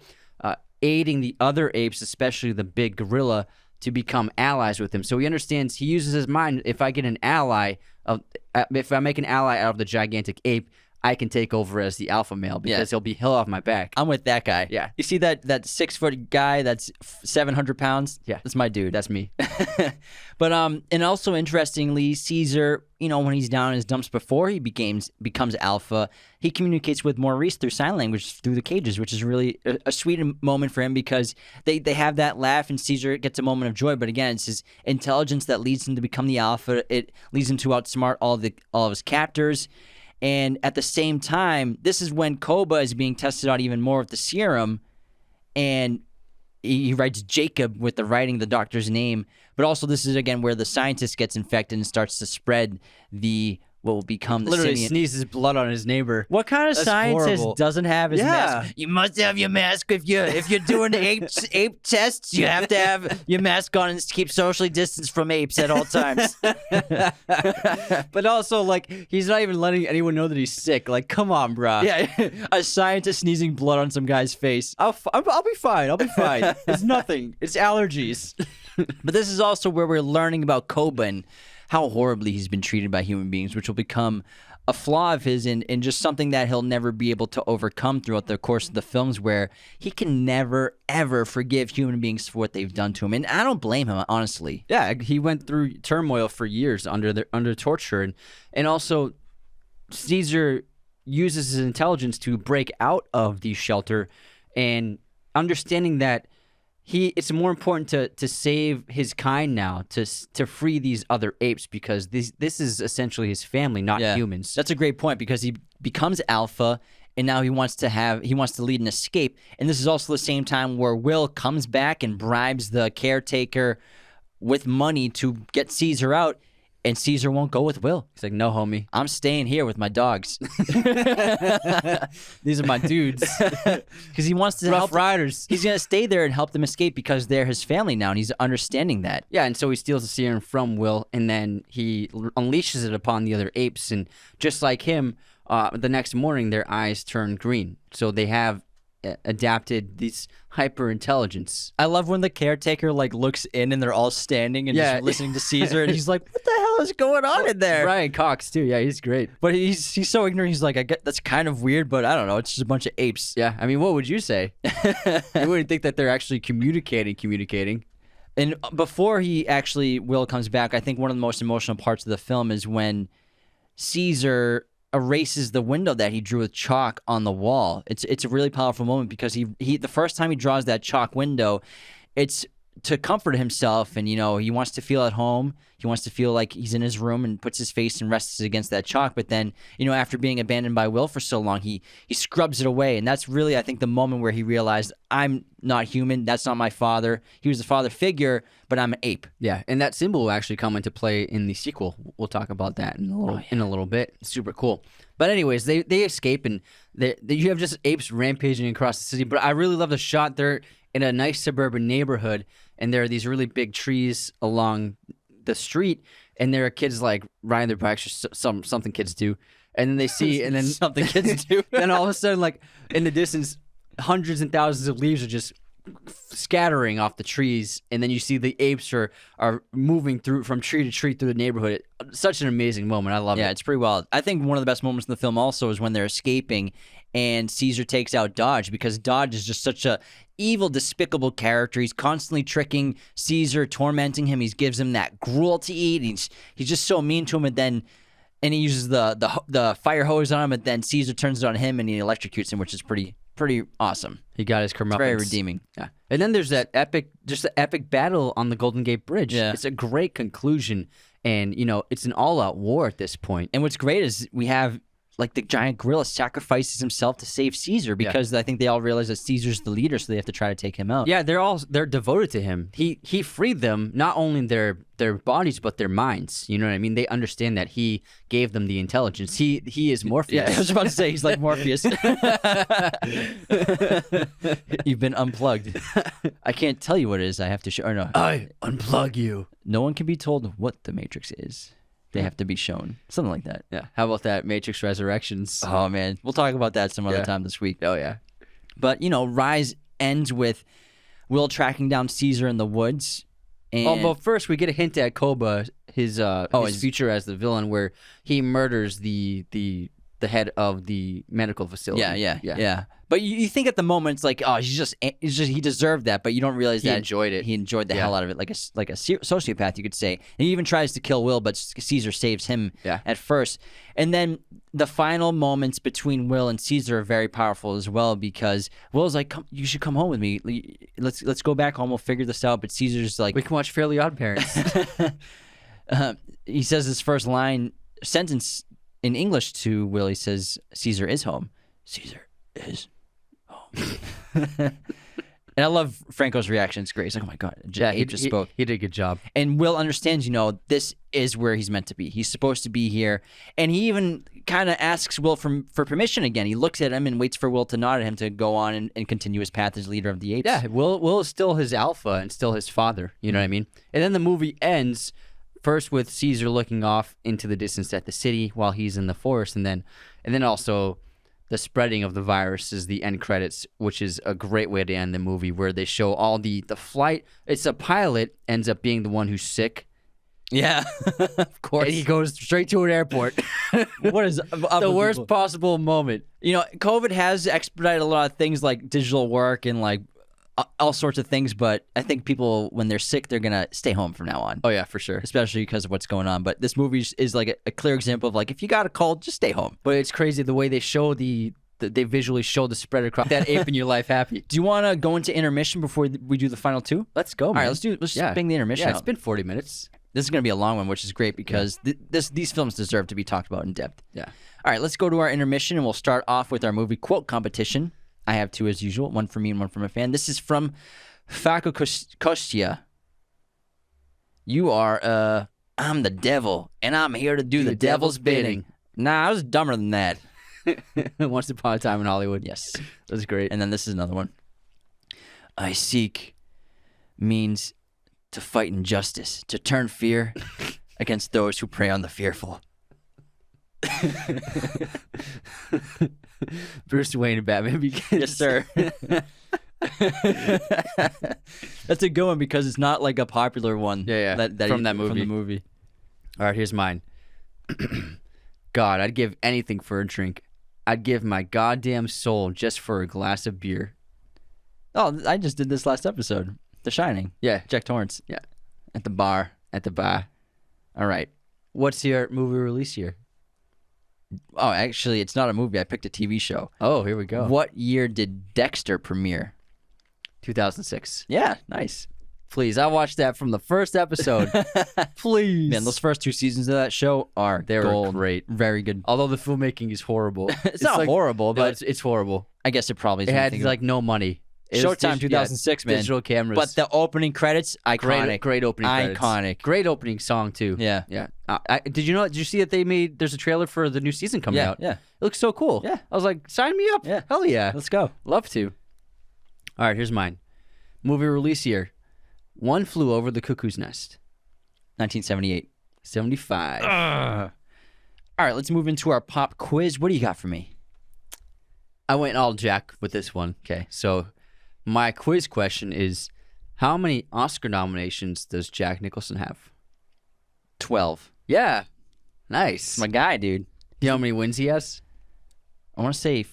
aiding the other apes, especially the big gorilla, to become allies with him. So he understands, he uses his mind, if I make an ally out of the gigantic ape, I can take over as the alpha male because he'll off my back. I'm with that guy. Yeah. You see that 6-foot guy that's 700 pounds? Yeah. That's my dude. That's me. But and also interestingly, Caesar, when he's down in his dumps before he becomes alpha, he communicates with Maurice through sign language through the cages, which is really a sweet moment for him because they have that laugh and Caesar gets a moment of joy. But again, it's his intelligence that leads him to become the alpha. It leads him to outsmart all of his captors. And at the same time, this is when Koba is being tested out even more with the serum, and he writes Jacob with the writing the doctor's name. But also, this is again where the scientist gets infected and starts to spread what will become the literally simian. Sneezes blood on his neighbor. What kind of That's scientist horrible. doesn't have his mask? You must have your mask if you're doing ape tests. You have to have your mask on and keep socially distanced from apes at all times. But also, he's not even letting anyone know that he's sick. Like, come on, bro. Yeah, a scientist sneezing blood on some guy's face. I'll be fine. I'll be fine. It's nothing. It's allergies. But this is also where we're learning about Koba and how horribly he's been treated by human beings, which will become a flaw of his and just something that he'll never be able to overcome throughout the course of the films, where he can never, ever forgive human beings for what they've done to him. And I don't blame him, honestly. Yeah, he went through turmoil for years under torture. And also, Caesar uses his intelligence to break out of the shelter and understanding that it's more important to save his kind now, to free these other apes, because this is essentially his family, not humans. That's a great point, because he becomes alpha and now he wants to lead an escape. And this is also the same time where Will comes back and bribes the caretaker with money to get Caesar out. And Caesar won't go with Will. He's like, no, homie. I'm staying here with my dogs. These are my dudes. Because he wants to Rough Riders. He's going to stay there and help them escape because they're his family now, and he's understanding that. Yeah, and so he steals the serum from Will, and then he unleashes it upon the other apes. And just like him, the next morning, their eyes turn green. So they have adapted this hyper intelligence. I love when the caretaker looks in and they're all standing and just listening to Caesar, and he's like, "What the hell is going on in there?" Brian Cox too. Yeah, he's great. But he's so ignorant. He's like, "I get that's kind of weird, but I don't know. It's just a bunch of apes." Yeah, I mean, what would you say? You wouldn't think that they're actually communicating. And before Will comes back, I think one of the most emotional parts of the film is when Caesar erases the window that he drew with chalk on the wall. It's a really powerful moment because he the first time he draws that chalk window, it's to comfort himself, and he wants to feel at home. He wants to feel like he's in his room and puts his face and rests against that chalk. But then, after being abandoned by Will for so long, he scrubs it away. And that's really, I think, the moment where he realized, I'm not human. That's not my father. He was the father figure, but I'm an ape. Yeah, and that symbol will actually come into play in the sequel. We'll talk about that in a little bit. Super cool. But anyways, they escape, and you have just apes rampaging across the city. But I really love the shot. They're in a nice suburban neighborhood, and there are these really big trees along the street, and there are kids like riding their bikes, or something kids do, and then they see, and then something kids do. Then all of a sudden, like in the distance, hundreds and thousands of leaves are just scattering off the trees, and then you see the apes are moving through from tree to tree through the neighborhood. Such an amazing moment. I love it. Yeah, it's pretty wild. I think one of the best moments in the film also is when they're escaping and Caesar takes out Dodge, because Dodge is just such a evil, despicable character. He's constantly tricking Caesar, tormenting him. He gives him that gruel to eat. He's just so mean to him, and he uses the fire hose on him, and then Caesar turns it on him and he electrocutes him, which is pretty awesome. He got his comeuppance. It's very redeeming. Yeah. And then there's that epic battle on the Golden Gate Bridge. Yeah. It's a great conclusion, and it's an all-out war at this point. And what's great is we have like the giant gorilla sacrifices himself to save Caesar, because I think they all realize that Caesar's the leader, so they have to try to take him out. Yeah, they're devoted to him. He freed them, not only their bodies but their minds. You know what I mean? They understand that he gave them the intelligence. He is Morpheus. Yeah, I was about to say he's like Morpheus. You've been unplugged. I can't tell you what it is. I have to show. Or no, I unplug you. No one can be told what the Matrix is. They have to be shown. Something like that. Yeah. How about that Matrix Resurrections? Oh, man. We'll talk about that some other time this week. Oh, yeah. But, Rise ends with Will tracking down Caesar in the woods. And but first we get a hint at Koba, his future as the villain, where he murders the head of the medical facility. Yeah. But you think at the moment it's like, oh, he deserved that, but you don't realize he that enjoyed it. He enjoyed the hell out of it, like a sociopath, you could say. And he even tries to kill Will, but Caesar saves him at first. And then the final moments between Will and Caesar are very powerful as well, because Will's like, you should come home with me. Let's go back home. We'll figure this out. But Caesar's like, we can watch Fairly Odd Parents. He says his first sentence in English to Will. He says, Caesar is home. Caesar is home. And I love Franco's reaction. It's great. He's like, oh my God. Ape just spoke. He did a good job. And Will understands, this is where he's meant to be. He's supposed to be here. And he even kind of asks Will for permission again. He looks at him and waits for Will to nod at him to go on and continue his path as leader of the apes. Yeah, Will is still his alpha and still his father. You know what I mean? And then the movie ends first with Caesar looking off into the distance at the city while he's in the forest, and then also the spreading of the virus is the end credits, which is a great way to end the movie, where they show all the flight. It's a pilot ends up being the one who's sick. Yeah, of course. And he goes straight to an airport. What is the worst possible moment? COVID has expedited a lot of things like digital work and like all sorts of things, but I think people, when they're sick, they're going to stay home from now on. Oh, yeah, for sure. Especially because of what's going on. But this movie is like a clear example of like, if you got a cold, just stay home. But it's crazy the way they show they visually show the spread across that ape in your life happy. Do you want to go into intermission before we do the final two? Let's go, man. All right, let's just bang the intermission out. It's been 40 minutes. This is going to be a long one, which is great because these films deserve to be talked about in depth. Yeah. All right, let's go to our intermission, and we'll start off with our movie quote competition. I have two as usual, one for me and one from a fan. This is from Faco Kostia. You are, I'm the devil, and I'm here to do the devil's bidding. Nah, I was dumber than that. Once upon a time in Hollywood. Yes. That was great. And then this is another one. I seek means to fight injustice, to turn fear against those who prey on the fearful. Bruce Wayne and Batman Begins. Yes, sir. That's a good one because it's not like a popular one. Yeah. From the movie. All right, here's mine. God, I'd give anything for a drink. I'd give my goddamn soul just for a glass of beer. Oh, I just did this last episode. The Shining. Yeah. Jack Torrance. Yeah. At the bar. All right. What's your movie release year? Oh, actually, it's not a movie. I picked a TV show. Oh, here we go. What year did Dexter premiere? 2006. Yeah, nice. Please, I watched that from the first episode. Please. Man, those first 2 seasons of that show are gold. Great. Very good. Although the filmmaking is horrible. It's not horrible, but it's horrible. I guess it probably is. It had like no money. Showtime 2006, man. Digital cameras. But the opening credits, iconic. Great opening credits. Iconic. Great opening song, too. Yeah. Yeah. Did you see that there's a trailer for the new season coming out? Yeah. It looks so cool. Yeah. I was like, sign me up. Yeah. Hell yeah. Let's go. Love to. All right, here's mine. Movie release year. One Flew Over the Cuckoo's Nest. 1978. 75. All right, let's move into our pop quiz. What do you got for me? I went all Jack with this one. Okay. So my quiz question is, how many Oscar nominations does Jack Nicholson have? 12. Yeah. Nice. My guy, dude. You know how many wins he has? I want to say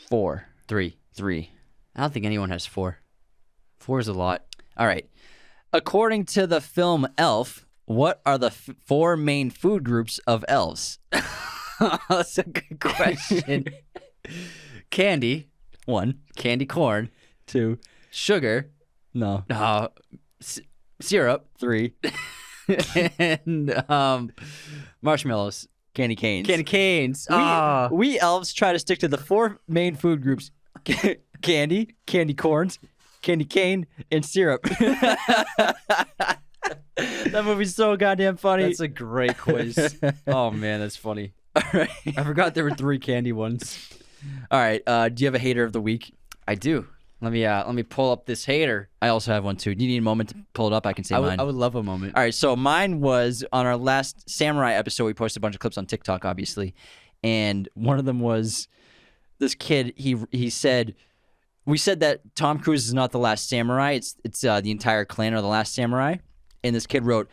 4. 3. 3. I don't think anyone has 4. 4 is a lot. All right. According to the film Elf, what are the 4 main food groups of elves? That's a good question. Candy. 1. Candy corn. 2. Sugar. No. Syrup. 3. And marshmallows. Candy canes. Candy canes. We elves try to stick to the 4 main food groups. Candy, candy corns, candy cane, and syrup. That movie's so goddamn funny. That's a great quiz. Oh, man, that's funny. All right. I forgot there were 3 candy ones. All right. Do you have a hater of the week? I do. Let me pull up this hater. I also have one, too. Do you need a moment to pull it up? I can say mine. I would love a moment. All right. So mine was on our last Samurai episode. We posted a bunch of clips on TikTok, obviously. And one of them was this kid. He said... We said that Tom Cruise is not the last samurai. It's the entire clan are the last samurai. And this kid wrote,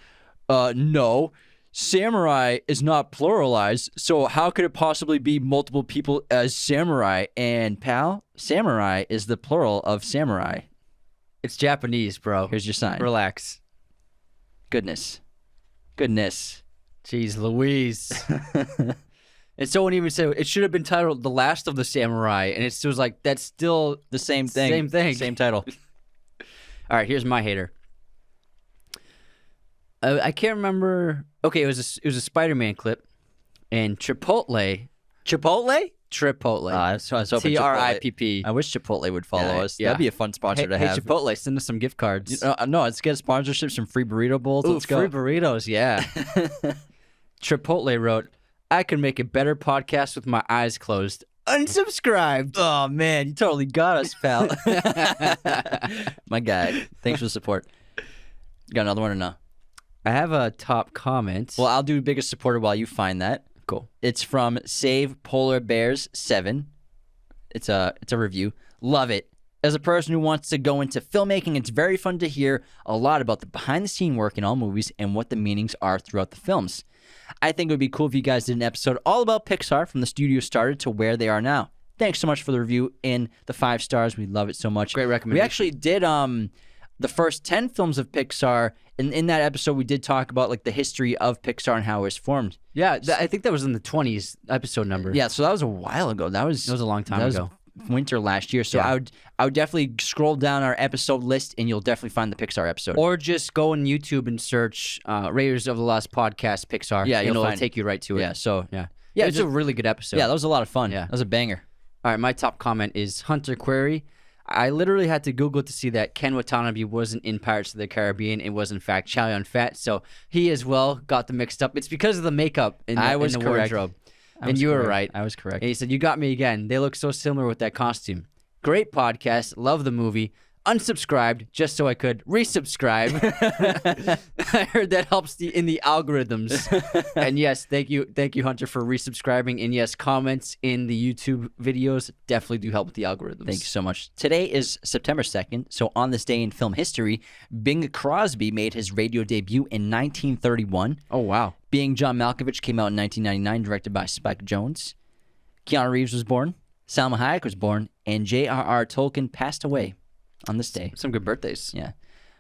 no, samurai is not pluralized, so how could it possibly be multiple people as samurai? And pal, samurai is the plural of samurai. It's Japanese, bro. Here's your sign. Relax. Goodness. Jeez Louise. And someone even said it should have been titled The Last of the Samurai. And it was like, that's still the same thing. Same thing. Same title. All right, here's my hater. I can't remember. Okay, it was a Spider-Man clip. And Chipotle. Chipotle? Chipotle. I was hoping Tripp. I wish Chipotle would follow us. Yeah. That'd be a fun sponsor to have. Hey, Chipotle, send us some gift cards. No, let's get sponsorships, some free burrito bowls. Ooh, let's go. Free burritos, yeah. Chipotle wrote, I can make a better podcast with my eyes closed. Unsubscribed. Oh, man, you totally got us, pal. My guy. Thanks for the support. Got another one or no? I have a top comment. Well, I'll do biggest supporter while you find that. Cool. It's from Save Polar Bears 7. It's a review. Love it. As a person who wants to go into filmmaking, it's very fun to hear a lot about the behind-the-scene work in all movies and what the meanings are throughout the films. I think it would be cool if you guys did an episode all about Pixar from the studio started to where they are now. Thanks so much for the review and the 5 stars. We love it so much. Great recommendation. We actually did the first 10 films of Pixar, and in that episode we did talk about like the history of Pixar and how it was formed. Yeah, I think that was in the 20s episode number. Yeah, so that was a while ago. It was a long time ago. Winter last year. So Yeah. I would definitely scroll down our episode list and you'll definitely find the Pixar episode. Or just go on YouTube and search Raiders of the Lost Podcast Pixar. Yeah, and you'll it'll find take you right to it. Yeah, so Yeah, it's just- a really good episode. yeah, that was a lot of fun. Yeah. That was a banger. All right, my top comment is Hunter Query. I literally had to Google it to see that Ken Watanabe wasn't in Pirates of the Caribbean. It was, in fact, Chow Yun-Fat. So he as well got them mixed up. It's because of the makeup in the correct. wardrobe. And you were right. I was correct. And he said, you got me again. They look so similar with that costume. Great podcast. Love the movie. Unsubscribed just so I could resubscribe. I heard that helps in the algorithms. And yes, thank you, Hunter, for resubscribing. And yes, comments in the YouTube videos definitely do help with the algorithms. Thank you so much. Today is September 2nd, so on this day in film history, Bing Crosby made his radio debut in 1931. Oh, wow. Being John Malkovich came out in 1999, directed by Spike Jonze. Keanu Reeves was born. Salma Hayek was born. And J.R.R. Tolkien passed away on this day. Some good birthdays. Yeah.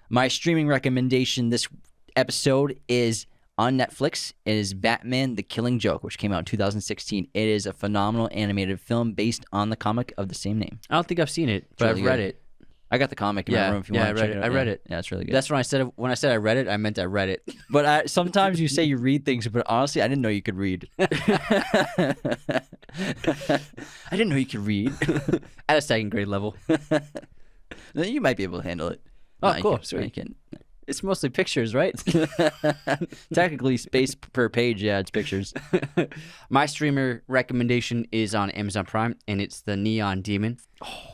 My streaming recommendation this episode is on Netflix. It is Batman: The Killing Joke, which came out in 2016. It is a phenomenal animated film based on the comic of the same name. I don't think I've seen it, but really I've read good. it. I got the comic in my room if you want to check it out. I read it. Yeah, it's really good. That's when I said I read it, I meant I read it. But sometimes you say you read things, but honestly, I didn't know you could read. I didn't know you could read. At a second grade level. You might be able to handle it. Oh, No, cool. You can't. Sweet. You can't. It's mostly pictures, right? Technically, space per page, yeah, it's pictures. My streamer recommendation is on Amazon Prime, and it's The Neon Demon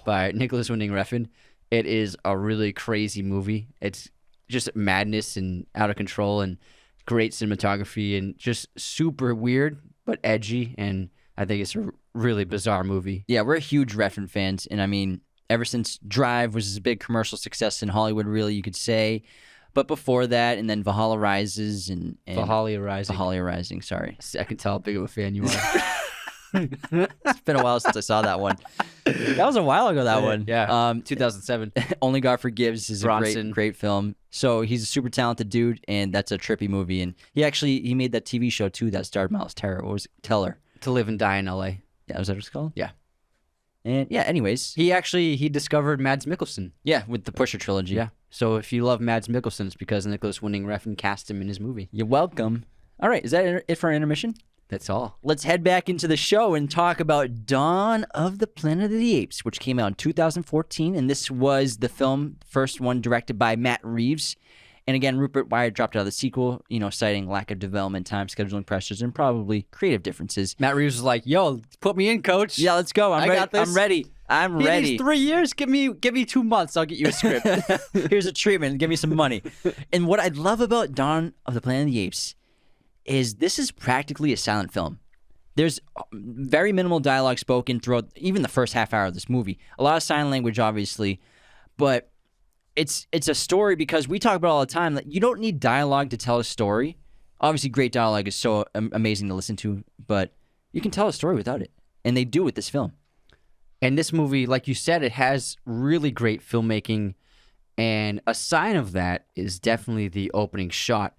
by Nicholas Winding Refn. It is a really crazy movie. It's just madness and out of control and great cinematography and just super weird but edgy, and I think it's a really bizarre movie. Yeah, we're huge Refn fans, and I mean, ever since Drive was a big commercial success in Hollywood, really, you could say. But before that, and then Valhalla Rises and Valhalla Rising. Valhalla Rising, sorry. I can tell how big of a fan you are. It's been a while since I saw that one. That was a while ago, that one. Yeah, 2007. Only God Forgives is Bronson. a great film. So he's a super talented dude, and that's a trippy movie. And he made that TV show, too, that starred Miles Teller. What was it? Teller. To Live and Die in L.A. Yeah, was that what it's called? Yeah. And yeah, anyways. He discovered Mads Mikkelsen. Yeah, with the Pusher trilogy. Yeah. So if you love Mads Mikkelsen, it's because Nicholas Winding Refn cast him in his movie. You're welcome. All right, is that it for our intermission? That's all. Let's head back into the show and talk about Dawn of the Planet of the Apes, which came out in 2014, and this was the first one directed by Matt Reeves. And again, Rupert Wyatt dropped out of the sequel, citing lack of development time, scheduling pressures, and probably creative differences. Matt Reeves was like, "Yo, put me in, coach. Yeah, let's go. I got this. I'm ready. I'm He ready. needs 3 years. Give me 2 months. I'll get you a script." Here's a treatment. Give me some money. And what I love about Dawn of the Planet of the Apes is this is practically a silent film. There's very minimal dialogue spoken throughout even the first half hour of this movie. A lot of sign language, obviously, but it's a story because we talk about it all the time that you don't need dialogue to tell a story. Obviously, great dialogue is so amazing to listen to, but you can tell a story without it, and they do with this film. And this movie, like you said, it has really great filmmaking, and a sign of that is definitely the opening shot.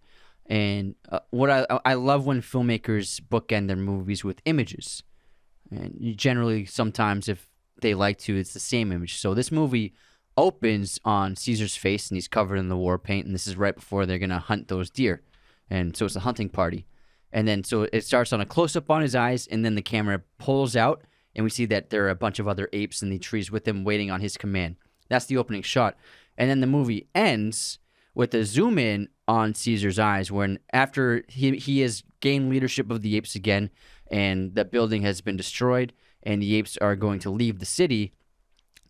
And what I love when filmmakers bookend their movies with images, and generally sometimes if they like to, it's the same image. So this movie opens on Caesar's face, and he's covered in the war paint, and this is right before they're gonna hunt those deer, and so it's a hunting party. And then so it starts on a close-up on his eyes, and then the camera pulls out, and we see that there are a bunch of other apes in the trees with him waiting on his command. That's the opening shot. And then the movie ends with a zoom in on Caesar's eyes, when after he has gained leadership of the apes again, and the building has been destroyed, and the apes are going to leave the city,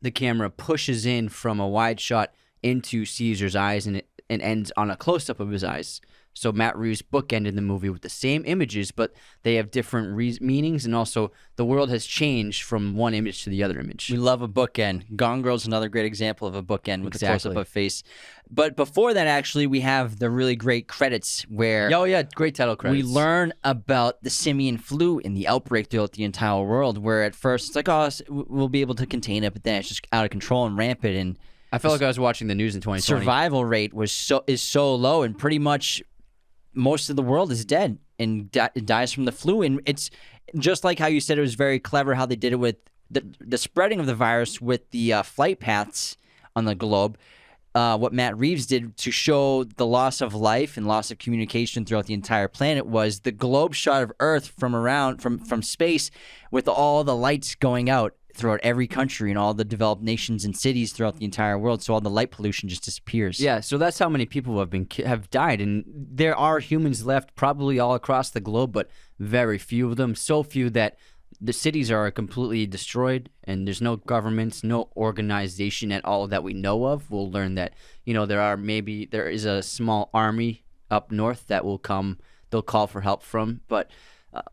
the camera pushes in from a wide shot into Caesar's eyes, and it ends on a close-up of his eyes. So Matt Reeves bookended the movie with the same images, but they have different meanings, and also the world has changed from one image to the other image. We love a bookend. Gone Girl's another great example of a bookend with Exactly. a close-up of face. But before that, actually, we have the really great credits where Oh yeah, great title credits. we learn about the simian flu and the outbreak throughout the entire world, where at first it's like, oh, we'll be able to contain it, but then it's just out of control and rampant, and I felt like I was watching the news in 2020. survival rate is so low, and pretty much most of the world is dead and dies from the flu. And it's just like how you said it was very clever how they did it with the spreading of the virus with the flight paths on the globe. What Matt Reeves did to show the loss of life and loss of communication throughout the entire planet was the globe shot of Earth from space with all the lights going out throughout every country and all the developed nations and cities throughout the entire world. So all the light pollution just disappears. Yeah, so that's how many people have died, and there are humans left probably all across the globe, but very few of them. So few that the cities are completely destroyed, and there's no governments, no organization at all that we know of. We'll learn that there is a small army up north that will come. They'll call for help from, but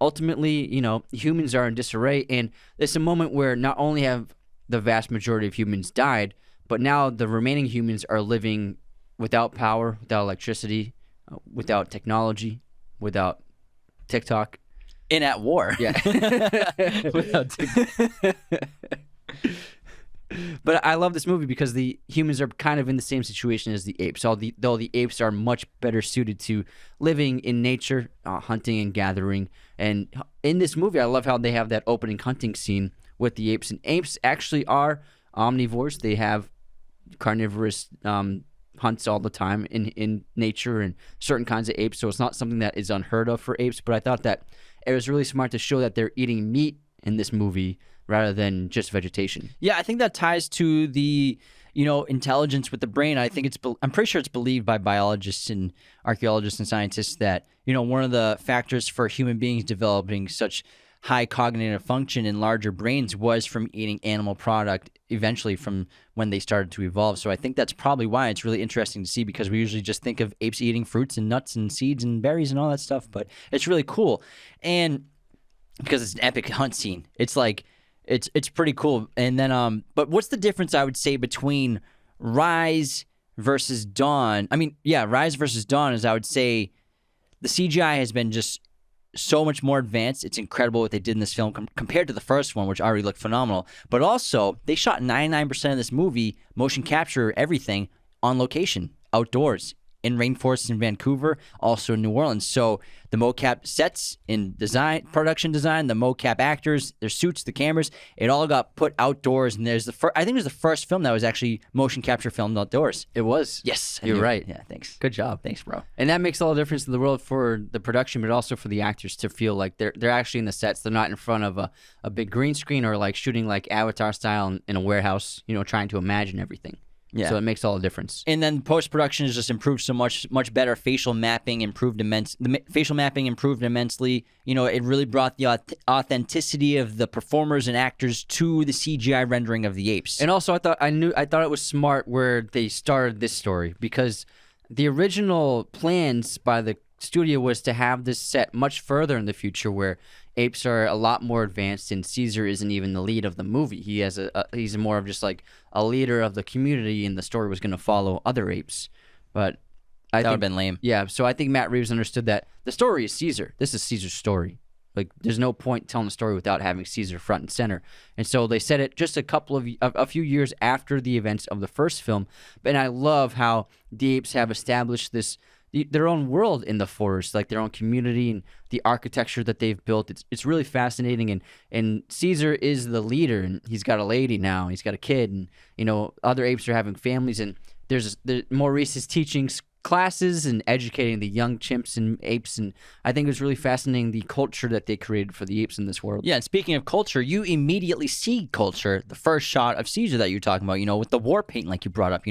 ultimately, humans are in disarray, and it's a moment where not only have the vast majority of humans died, but now the remaining humans are living without power, without electricity, without technology, without TikTok. And at war. Yeah. Without TikTok. But I love this movie because the humans are kind of in the same situation as the apes, though the apes are much better suited to living in nature, hunting and gathering. And in this movie, I love how they have that opening hunting scene with the apes. And apes actually are omnivores. They have carnivorous hunts all the time in nature and certain kinds of apes. So it's not something that is unheard of for apes. But I thought that it was really smart to show that they're eating meat in this movie rather than just vegetation. Yeah, I think that ties to the intelligence with the brain. I'm pretty sure it's believed by biologists and archaeologists and scientists that one of the factors for human beings developing such high cognitive function and larger brains was from eating animal product eventually from when they started to evolve. So I think that's probably why it's really interesting to see, because we usually just think of apes eating fruits and nuts and seeds and berries and all that stuff, but it's really cool. And because it's an epic hunt scene, it's like it's pretty cool. And then but what's the difference, I would say, between Rise versus Dawn? Rise versus Dawn is, I would say, the CGI has been just so much more advanced. It's incredible what they did in this film compared to the first one, which already looked phenomenal. But also, they shot 99% of this movie, motion capture, everything, on location, outdoors, in rainforests in Vancouver, also in New Orleans. So the mocap sets in production design, the mocap actors, their suits, the cameras, it all got put outdoors. And there's I think it was the first film that was actually motion capture filmed outdoors. It was. Yes. You're right. Yeah, thanks. Good job. Thanks, bro. And that makes all the difference in the world for the production, but also for the actors to feel like they're actually in the sets. They're not in front of a big green screen or like shooting like Avatar style in a warehouse, trying to imagine everything. Yeah. So it makes all the difference. And then post-production has just improved so much better. Facial mapping improved immensely. It really brought the authenticity of the performers and actors to the CGI rendering of the apes. And also, I thought it was smart where they started this story, because the original plans by the studio was to have this set much further in the future, where apes are a lot more advanced and Caesar isn't even the lead of the movie. He's more of just like a leader of the community, and the story was going to follow other apes. But that would have been lame. Yeah, so I think Matt Reeves understood that the story is Caesar. This is Caesar's story. Like, there's no point telling the story without having Caesar front and center. And so they said it just a few years after the events of the first film. And I love how the apes have established their own world in the forest, like their own community and the architecture that they've built. It's really fascinating, and Caesar is the leader, and he's got a lady now, he's got a kid, and other apes are having families, and Maurice is teaching classes and educating the young chimps and apes, and I think it was really fascinating, the culture that they created for the apes in this world. Yeah, and speaking of culture, you immediately see culture. The first shot of Caesar that you're talking about, with the war paint, like you brought up,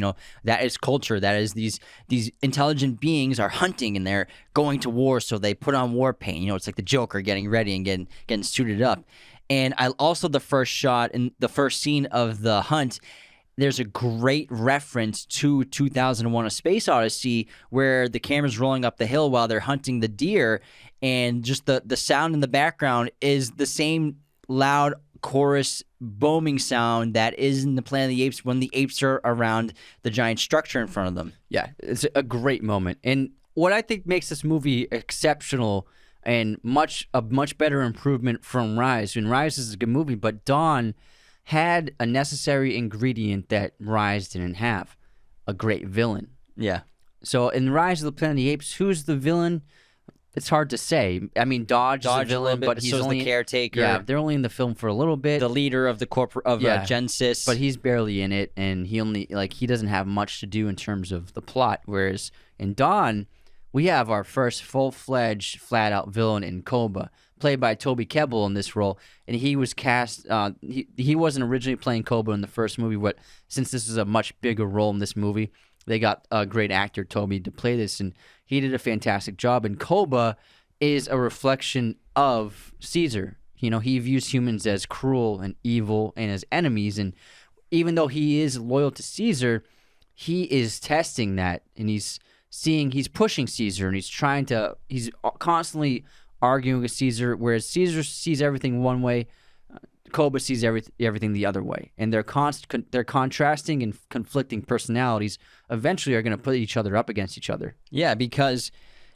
that is culture. That is these intelligent beings are hunting and they're going to war, so they put on war paint. It's like the Joker getting ready and getting suited up. And the first shot in the first scene of the hunt, there's a great reference to 2001: A Space Odyssey, where the camera's rolling up the hill while they're hunting the deer, and just the sound in the background is the same loud chorus booming sound that is in the Planet of the Apes when the apes are around the giant structure in front of them. Yeah, it's a great moment. And what I think makes this movie exceptional and a much better improvement from Rise. And Rise is a good movie, but Dawn had a necessary ingredient that Rise didn't have: a great villain. Yeah. So in Rise of the Planet of the Apes, who's the villain? It's hard to say. I mean, Dodge is the villain, but he's only the caretaker. Yeah, they're only in the film for a little bit. The leader of the Genesis, but he's barely in it, and he doesn't have much to do in terms of the plot. Whereas in Dawn, we have our first full-fledged, flat-out villain in Koba, played by Toby Kebbell in this role, and he was cast. He wasn't originally playing Koba in the first movie, but since this is a much bigger role in this movie, they got a great actor, Toby, to play this, and he did a fantastic job. And Koba is a reflection of Caesar. He views humans as cruel and evil and as enemies, and even though he is loyal to Caesar, he is testing that, and he's pushing Caesar, and he's constantly arguing with Caesar, whereas Caesar sees everything one way, Koba sees everything the other way, and their contrasting and conflicting personalities eventually are going to put each other up against each other. Yeah, because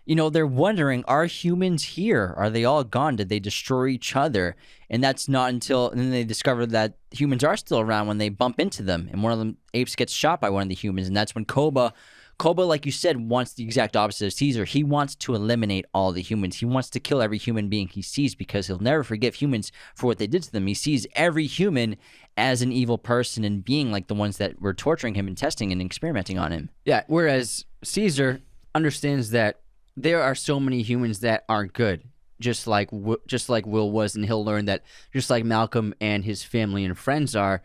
they're wondering, are humans here? Are they all gone? Did they destroy each other? And that's not until and then they discover that humans are still around when they bump into them, and one of them apes gets shot by one of the humans, and that's when Koba Koba, like you said, wants the exact opposite of Caesar. He wants to eliminate all the humans. He wants to kill every human being he sees because he'll never forgive humans for what they did to them. He sees every human as an evil person and being like the ones that were torturing him and testing and experimenting on him. Yeah, whereas Caesar understands that there are so many humans that aren't good, just like Will was, and he'll learn that just like Malcolm and his family and friends are.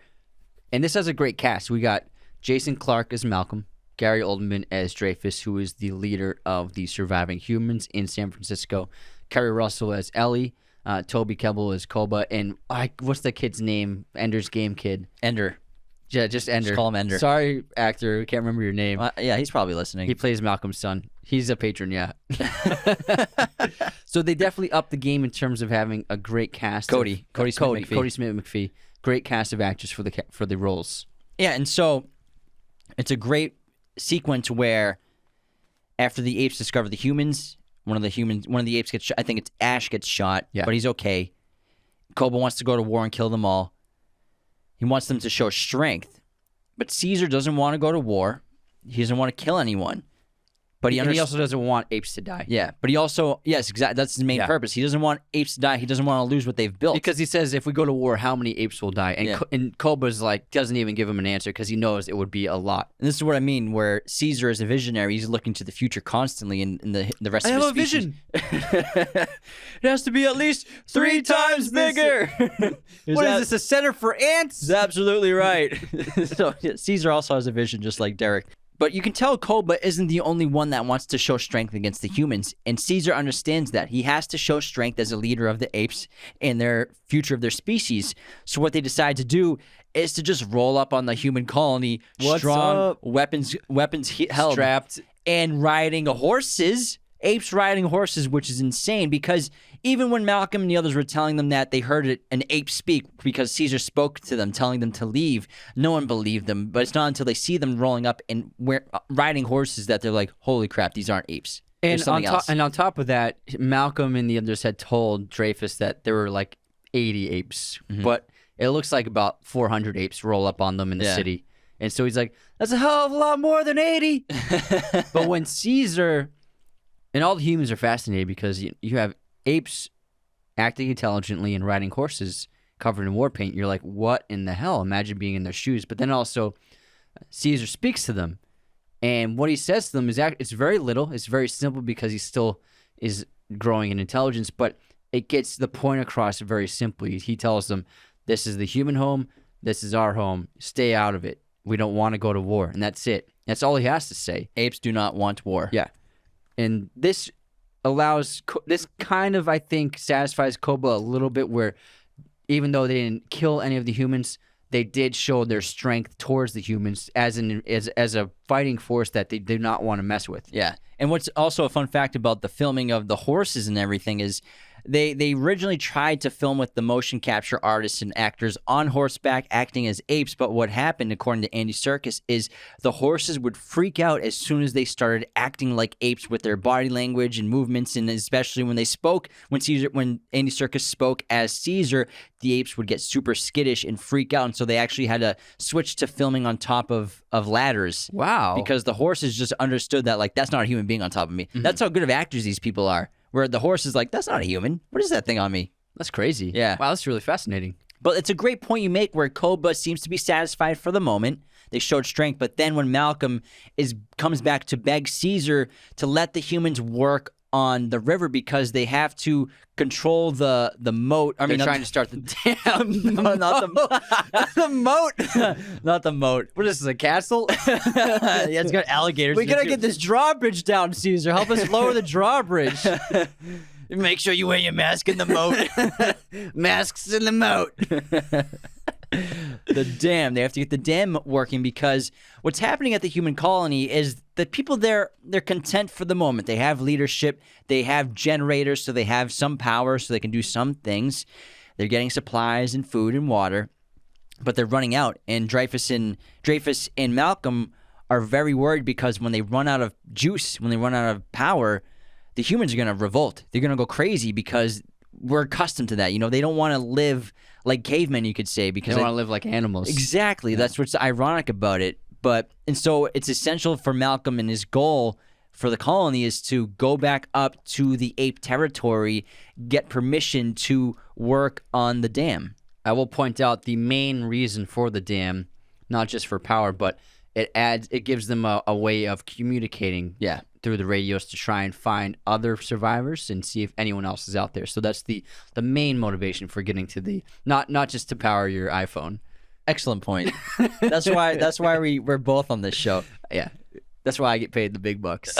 And this has a great cast. We got Jason Clarke as Malcolm, Gary Oldman as Dreyfus, who is the leader of the surviving humans in San Francisco, Kerry Russell as Ellie, Toby Kebbell as Koba, and what's the kid's name? Ender's Game kid. Ender. Yeah, just Ender. Just call him Ender. Sorry, actor, can't remember your name. Yeah, he's probably listening. He plays Malcolm's son. He's a patron, yeah. So they definitely upped the game in terms of having a great cast. Cody Smith-McPhee. Great cast of actors for the roles. Yeah, and so it's a great sequence where after the apes discover the humans, one of the apes gets shot. I think it's Ash gets shot, but he's okay. Koba wants to go to war and kill them all. He wants them to show strength. But Caesar doesn't want to go to war. He doesn't want to kill anyone. But he also doesn't want apes to die. Yeah, but he also, yes, exactly. That's his main purpose. He doesn't want apes to die. He doesn't want to lose what they've built. Because he says, if we go to war, how many apes will die? And, and Koba's like, doesn't even give him an answer because he knows it would be a lot. And this is what I mean, where Caesar is a visionary. He's looking to the future constantly in the rest of his species. I have a vision. It has to be at least 3 times bigger. What is this, a center for ants? That's absolutely right. So Caesar also has a vision, just like Derek. But you can tell Koba isn't the only one that wants to show strength against the humans, and Caesar understands that. He has to show strength as a leader of the apes and their future of their species. So what they decide to do is to just roll up on the human colony, strong weapons held, strapped, and riding horses. Apes riding horses, which is insane because even when Malcolm and the others were telling them that they heard an ape speak because Caesar spoke to them, telling them to leave, no one believed them. But it's not until they see them rolling up and riding horses that they're like, holy crap, these aren't apes. And on top of that, Malcolm and the others had told Dreyfus that there were like 80 apes. Mm-hmm. But it looks like about 400 apes roll up on them in the city. And so he's like, that's a hell of a lot more than 80. But when Caesar... And all the humans are fascinated because you have apes acting intelligently and riding horses covered in war paint. You're like, what in the hell? Imagine being in their shoes. But then also, Caesar speaks to them. And what he says to them is it's very little. It's very simple because he still is growing in intelligence. But it gets the point across very simply. He tells them, this is the human home. This is our home. Stay out of it. We don't want to go to war. And that's it. That's all he has to say. Apes do not want war. Yeah. And this kind of, I think, satisfies Koba a little bit where even though they didn't kill any of the humans, they did show their strength towards the humans as a fighting force that they do not want to mess with. Yeah. And what's also a fun fact about the filming of the horses and everything is they originally tried to film with the motion capture artists and actors on horseback acting as apes, but what happened, according to Andy Serkis, is the horses would freak out as soon as they started acting like apes with their body language and movements, and especially when they spoke, when Andy Serkis spoke as Caesar, the apes would get super skittish and freak out, and so they actually had to switch to filming on top of ladders. Wow. Because the horses just understood that, like, that's not a human being on top of me. Mm-hmm. That's how good of actors these people are. Where the horse is like, that's not a human. What is that thing on me? That's crazy. Yeah. Wow, that's really fascinating. But it's a great point you make where Koba seems to be satisfied for the moment. They showed strength. But then when Malcolm comes back to beg Caesar to let the humans work on the river because they have to control the moat. They're trying to start the dam. No, not the moat. Not the moat. What is this, a castle? Yeah, it's got alligators. We gotta get this drawbridge down, Caesar. Help us lower the drawbridge. Make sure you wear your mask in the moat. Masks in the moat. The dam. They have to get the dam working because what's happening at the human colony is that people there, they're content for the moment. They have leadership. They have generators, so they have some power, so they can do some things. They're getting supplies and food and water, but they're running out. And Dreyfus and Malcolm are very worried because when they run out of juice, when they run out of power, the humans are going to revolt. They're going to go crazy because we're accustomed to that. You know, they don't want to live like cavemen, you could say, because they don't want to live like animals. Exactly. Yeah. That's what's ironic about it. And so it's essential for Malcolm, and his goal for the colony is to go back up to the ape territory, get permission to work on the dam. I will point out the main reason for the dam, not just for power, but it gives them a way of communicating through the radios to try and find other survivors and see if anyone else is out there. So that's the main motivation for getting to the not just to power your iPhone. Excellent point. That's why we're both on this show. Yeah. That's why I get paid the big bucks.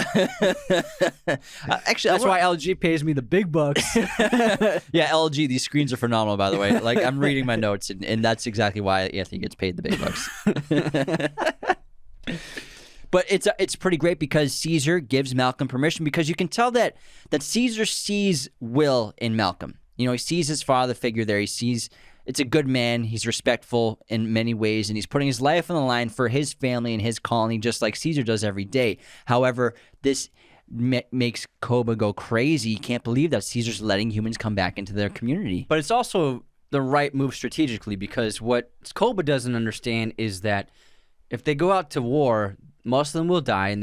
Actually, that's why LG pays me the big bucks. Yeah, LG, these screens are phenomenal, by the way. Like, I'm reading my notes, and that's exactly why Anthony gets paid the big bucks. But it's pretty great because Caesar gives Malcolm permission, because you can tell that Caesar sees Will in Malcolm. You know, he sees his father figure there. He sees it's a good man. He's respectful in many ways, and he's putting his life on the line for his family and his colony, just like Caesar does every day. However, this makes Koba go crazy. He can't believe that Caesar's letting humans come back into their community. But it's also the right move strategically, because what Koba doesn't understand is that if they go out to war, most of them will die, and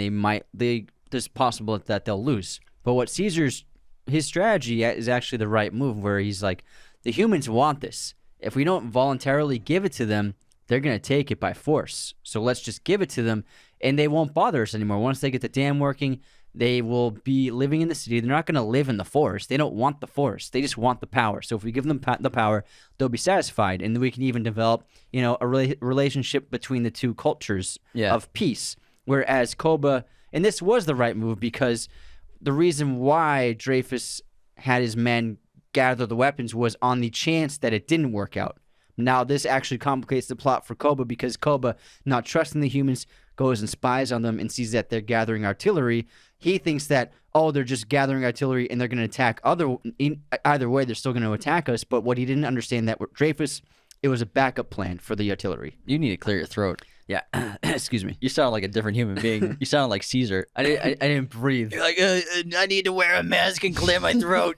there's possible that they'll lose. But what his strategy is actually the right move, where he's like, the humans want this. If we don't voluntarily give it to them, they're going to take it by force. So let's just give it to them, and they won't bother us anymore. Once they get the dam working, they will be living in the city. They're not going to live in the forest. They don't want the forest. They just want the power. So if we give them the power, they'll be satisfied, and then we can even develop, a relationship between the two cultures of peace. Whereas Koba, and this was the right move, because the reason why Dreyfus had his men gather the weapons was on the chance that it didn't work out. Now this actually complicates the plot for Koba, because Koba, not trusting the humans, goes and spies on them and sees that they're gathering artillery. He thinks that, they're just gathering artillery and they're going to attack either way, they're still going to attack us. But what he didn't understand, that with Dreyfus, it was a backup plan for the artillery. You need to clear your throat. Yeah. Excuse me. You sound like a different human being. You sound like Caesar. I didn't breathe. You're like, I need to wear a mask and clear my throat.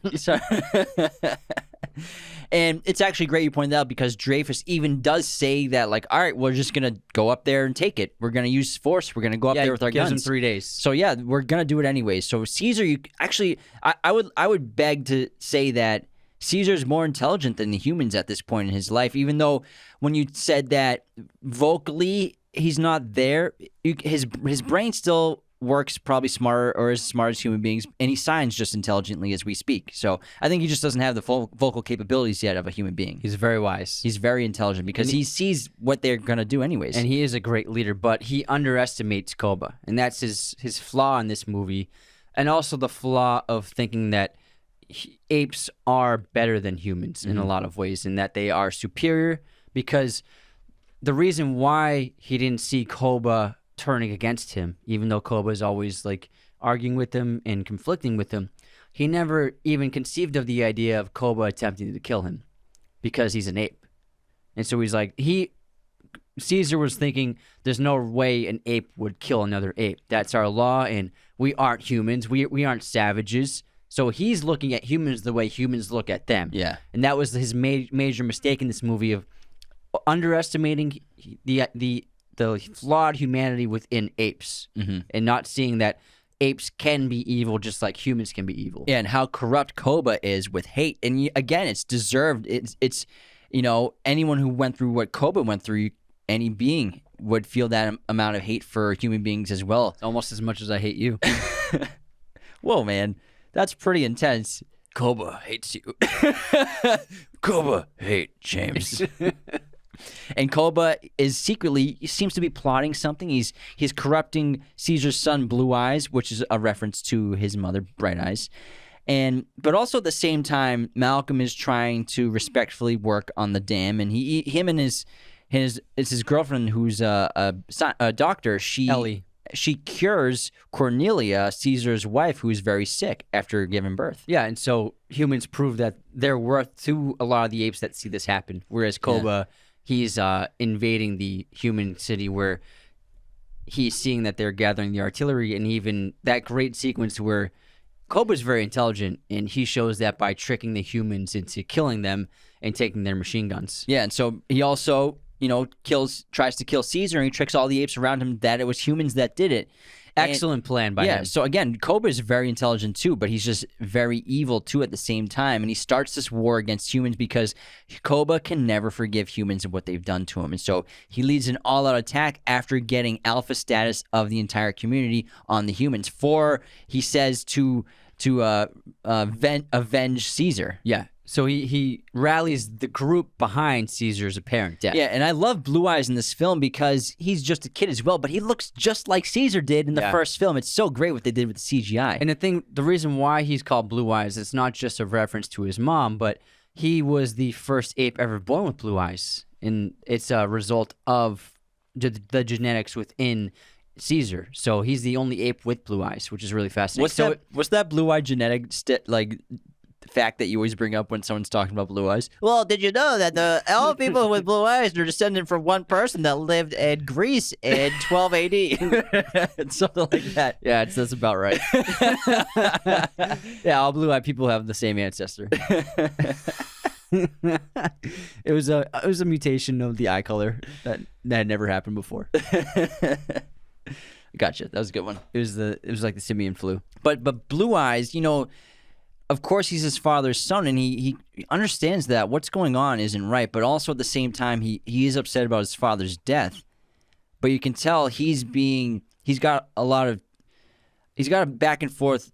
And it's actually great you pointed out, because Dreyfus even does say that, like, all right, we're just going to go up there and take it. We're going to use force. We're going to go up there with our guns. Gives him 3 days. So, yeah, we're going to do it anyway. So, Caesar, I would beg to say that Caesar's more intelligent than the humans at this point in his life, even though when you said that vocally he's not there, his brain still works probably smarter, or as smart as human beings, and he signs just intelligently as we speak. So I think he just doesn't have the full vocal capabilities yet of a human being. He's very wise. He's very intelligent, because he sees what they're going to do anyways. And he is a great leader, but he underestimates Koba, and that's his flaw in this movie, and also the flaw of thinking that apes are better than humans in a lot of ways, and that they are superior, because the reason why he didn't see Koba turning against him, even though Koba is always like arguing with him and conflicting with him, he never even conceived of the idea of Koba attempting to kill him, because he's an ape. And so he's like, Caesar was thinking, there's no way an ape would kill another ape. That's our law, and we aren't humans. We aren't savages. So he's looking at humans the way humans look at them. Yeah. And that was his major mistake in this movie, of underestimating the flawed humanity within apes, and not seeing that apes can be evil just like humans can be evil. Yeah, and how corrupt Koba is with hate. And again, it's deserved. It's anyone who went through what Koba went through, any being would feel that amount of hate for human beings as well. Almost as much as I hate you. Whoa, man. That's pretty intense. Koba hates you. Koba hate James. And Koba seems to be plotting something. He's corrupting Caesar's son, Blue Eyes, which is a reference to his mother, Bright Eyes. But also at the same time, Malcolm is trying to respectfully work on the dam, and him and his girlfriend, who's a doctor. Ellie. She cures Cornelia, Caesar's wife, who's very sick after giving birth. Yeah, and so humans prove that they're worth to a lot of the apes that see this happen. Whereas Koba, he's invading the human city, where he's seeing that they're gathering the artillery, and even that great sequence where Koba's very intelligent, and he shows that by tricking the humans into killing them and taking their machine guns. Yeah, and so he also tries to kill Caesar, and he tricks all the apes around him that it was humans that did it. Excellent plan by him. So again, Koba is very intelligent too, but he's just very evil too at the same time. And he starts this war against humans because Koba can never forgive humans and what they've done to him. And so he leads an all-out attack after getting alpha status of the entire community on the humans. He says to avenge Caesar. Yeah. So he rallies the group behind Caesar's apparent death. Yeah, and I love Blue Eyes in this film because he's just a kid as well, but he looks just like Caesar did in the first film. It's so great what they did with the CGI. And the reason why he's called Blue Eyes, it's not just a reference to his mom, but he was the first ape ever born with blue eyes. And it's a result of the genetics within Caesar. So he's the only ape with blue eyes, which is really fascinating. What's that blue eye genetic fact that you always bring up when someone's talking about blue eyes? Well, did you know that all people with blue eyes are descended from one person that lived in Greece in 12 AD? Something like that. Yeah, that's about right. Yeah, all blue-eyed people have the same ancestor. It was a mutation of the eye color that had never happened before. Gotcha. That was a good one. It was like the simian flu. But Blue Eyes, of course he's his father's son, and he understands that what's going on isn't right, but also at the same time he is upset about his father's death. But you can tell he's got a back and forth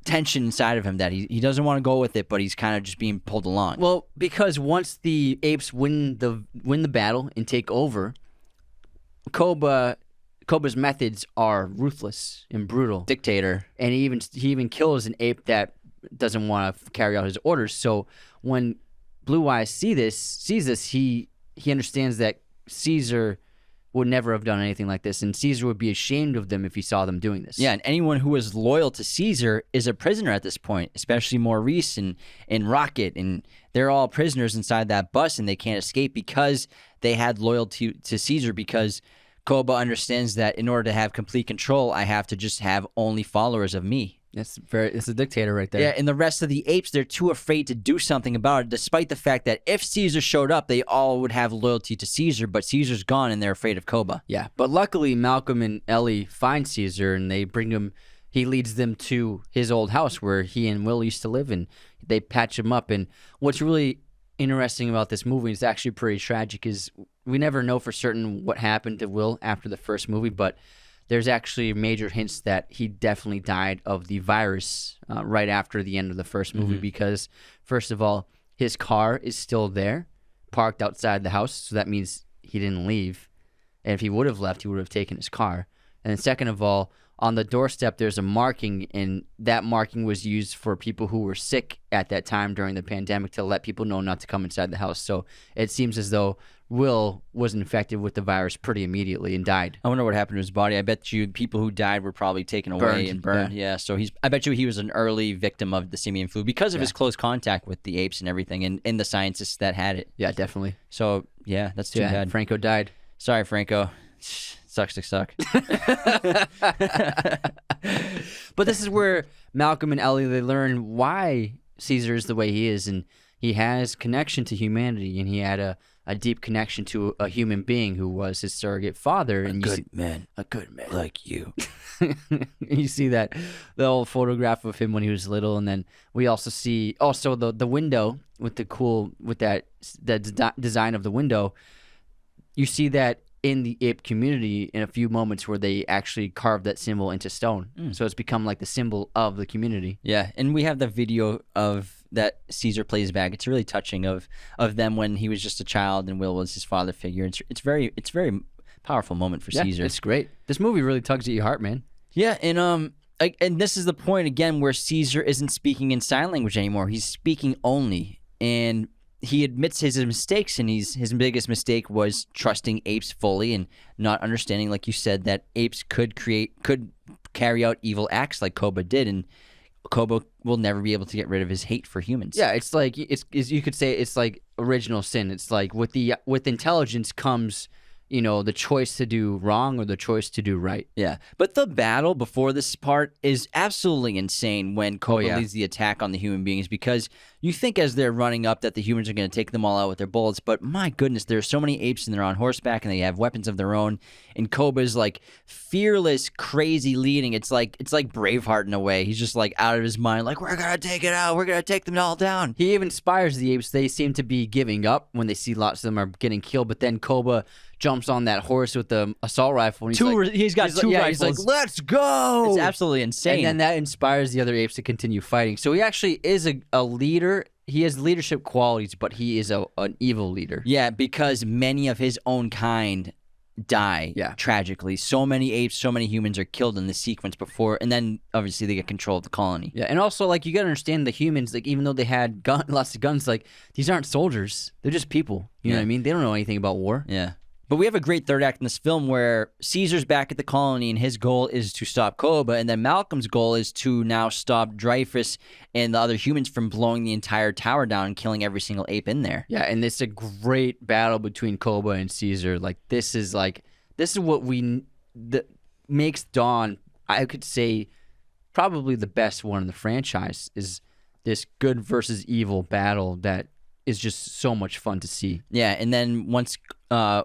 tension inside of him that he doesn't want to go with it, but he's kind of just being pulled along. Well, because once the apes win the battle and take over, Koba's methods are ruthless and brutal. Dictator. And he even kills an ape that doesn't want to carry out his orders. So when Blue Eyes sees this, he understands that Caesar would never have done anything like this, and Caesar would be ashamed of them if he saw them doing this. Yeah, and anyone who is loyal to Caesar is a prisoner at this point, especially Maurice and Rocket, and they're all prisoners inside that bus, and they can't escape because they had loyalty to Caesar, because Koba understands that in order to have complete control, I have to just have only followers of me. It's a dictator right there. Yeah, and the rest of the apes, they're too afraid to do something about it, despite the fact that if Caesar showed up, they all would have loyalty to Caesar, but Caesar's gone and they're afraid of Koba. Yeah, but luckily Malcolm and Ellie find Caesar and they bring him, he leads them to his old house where he and Will used to live, and they patch him up. And what's really interesting about this movie, is actually pretty tragic, is we never know for certain what happened to Will after the first movie, but there's actually major hints that he definitely died of the virus right after the end of the first movie, because, first of all, his car is still there, parked outside the house, so that means he didn't leave. And if he would have left, he would have taken his car. And then second of all, on the doorstep, there's a marking, and that marking was used for people who were sick at that time during the pandemic to let people know not to come inside the house. So it seems as though Will was infected with the virus pretty immediately and died. I wonder what happened to his body. I bet you people who died were probably taken away and burned. Yeah, so I bet you he was an early victim of the simian flu because of his close contact with the apes and everything, and the scientists that had it. Yeah, definitely. So, yeah, that's too bad. Franco died. Sorry, Franco. Sucks to suck. But this is where Malcolm and Ellie, they learn why Caesar is the way he is, and he has connection to humanity, and he had a deep connection to a human being who was his surrogate father. A good man like you. You see that, the old photograph of him when he was little, and then we also see the window with the design of the window. You see that in the ape community in a few moments where they actually carved that symbol into stone. So it's become like the symbol of the community. Yeah, and we have the video of that Caesar plays back. It's really touching of them when he was just a child and Will was his father figure. It's very powerful moment for Caesar. It's great. This movie really tugs at your heart, man. Yeah, and this is the point again where Caesar isn't speaking in sign language anymore. He's speaking only, and he admits his mistakes, and his biggest mistake was trusting apes fully and not understanding, like you said, that apes could carry out evil acts like Koba did, and Koba will never be able to get rid of his hate for humans. Yeah, it's like you could say it's like original sin. It's like with intelligence comes the choice to do wrong or the choice to do right. Yeah, but the battle before this part is absolutely insane when Koba leads the attack on the human beings, because you think as they're running up that the humans are going to take them all out with their bullets, but my goodness, there's so many apes and they're on horseback and they have weapons of their own, and Koba's like fearless, crazy leading. It's like Braveheart in a way. He's just like out of his mind, like, we're going to take it out. We're going to take them all down. He even inspires the apes. They seem to be giving up when they see lots of them are getting killed, but then Koba jumps on that horse with the assault rifle. And he's got two rifles. He's like, let's go! It's absolutely insane. And then that inspires the other apes to continue fighting. So he actually is a leader. He has leadership qualities, but he is an evil leader. Yeah, because many of his own kind die tragically. So many apes, so many humans are killed in this sequence before, and then obviously they get control of the colony. Yeah, and also, like, you gotta understand the humans, like, even though they had lots of guns, like, these aren't soldiers. They're just people. You know what I mean? They don't know anything about war. Yeah. But we have a great third act in this film where Caesar's back at the colony and his goal is to stop Koba, and then Malcolm's goal is to now stop Dreyfus and the other humans from blowing the entire tower down and killing every single ape in there. Yeah, and it's a great battle between Koba and Caesar. This is what that makes Dawn, I could say, probably the best one in the franchise, is this good versus evil battle that is just so much fun to see. Yeah, and then once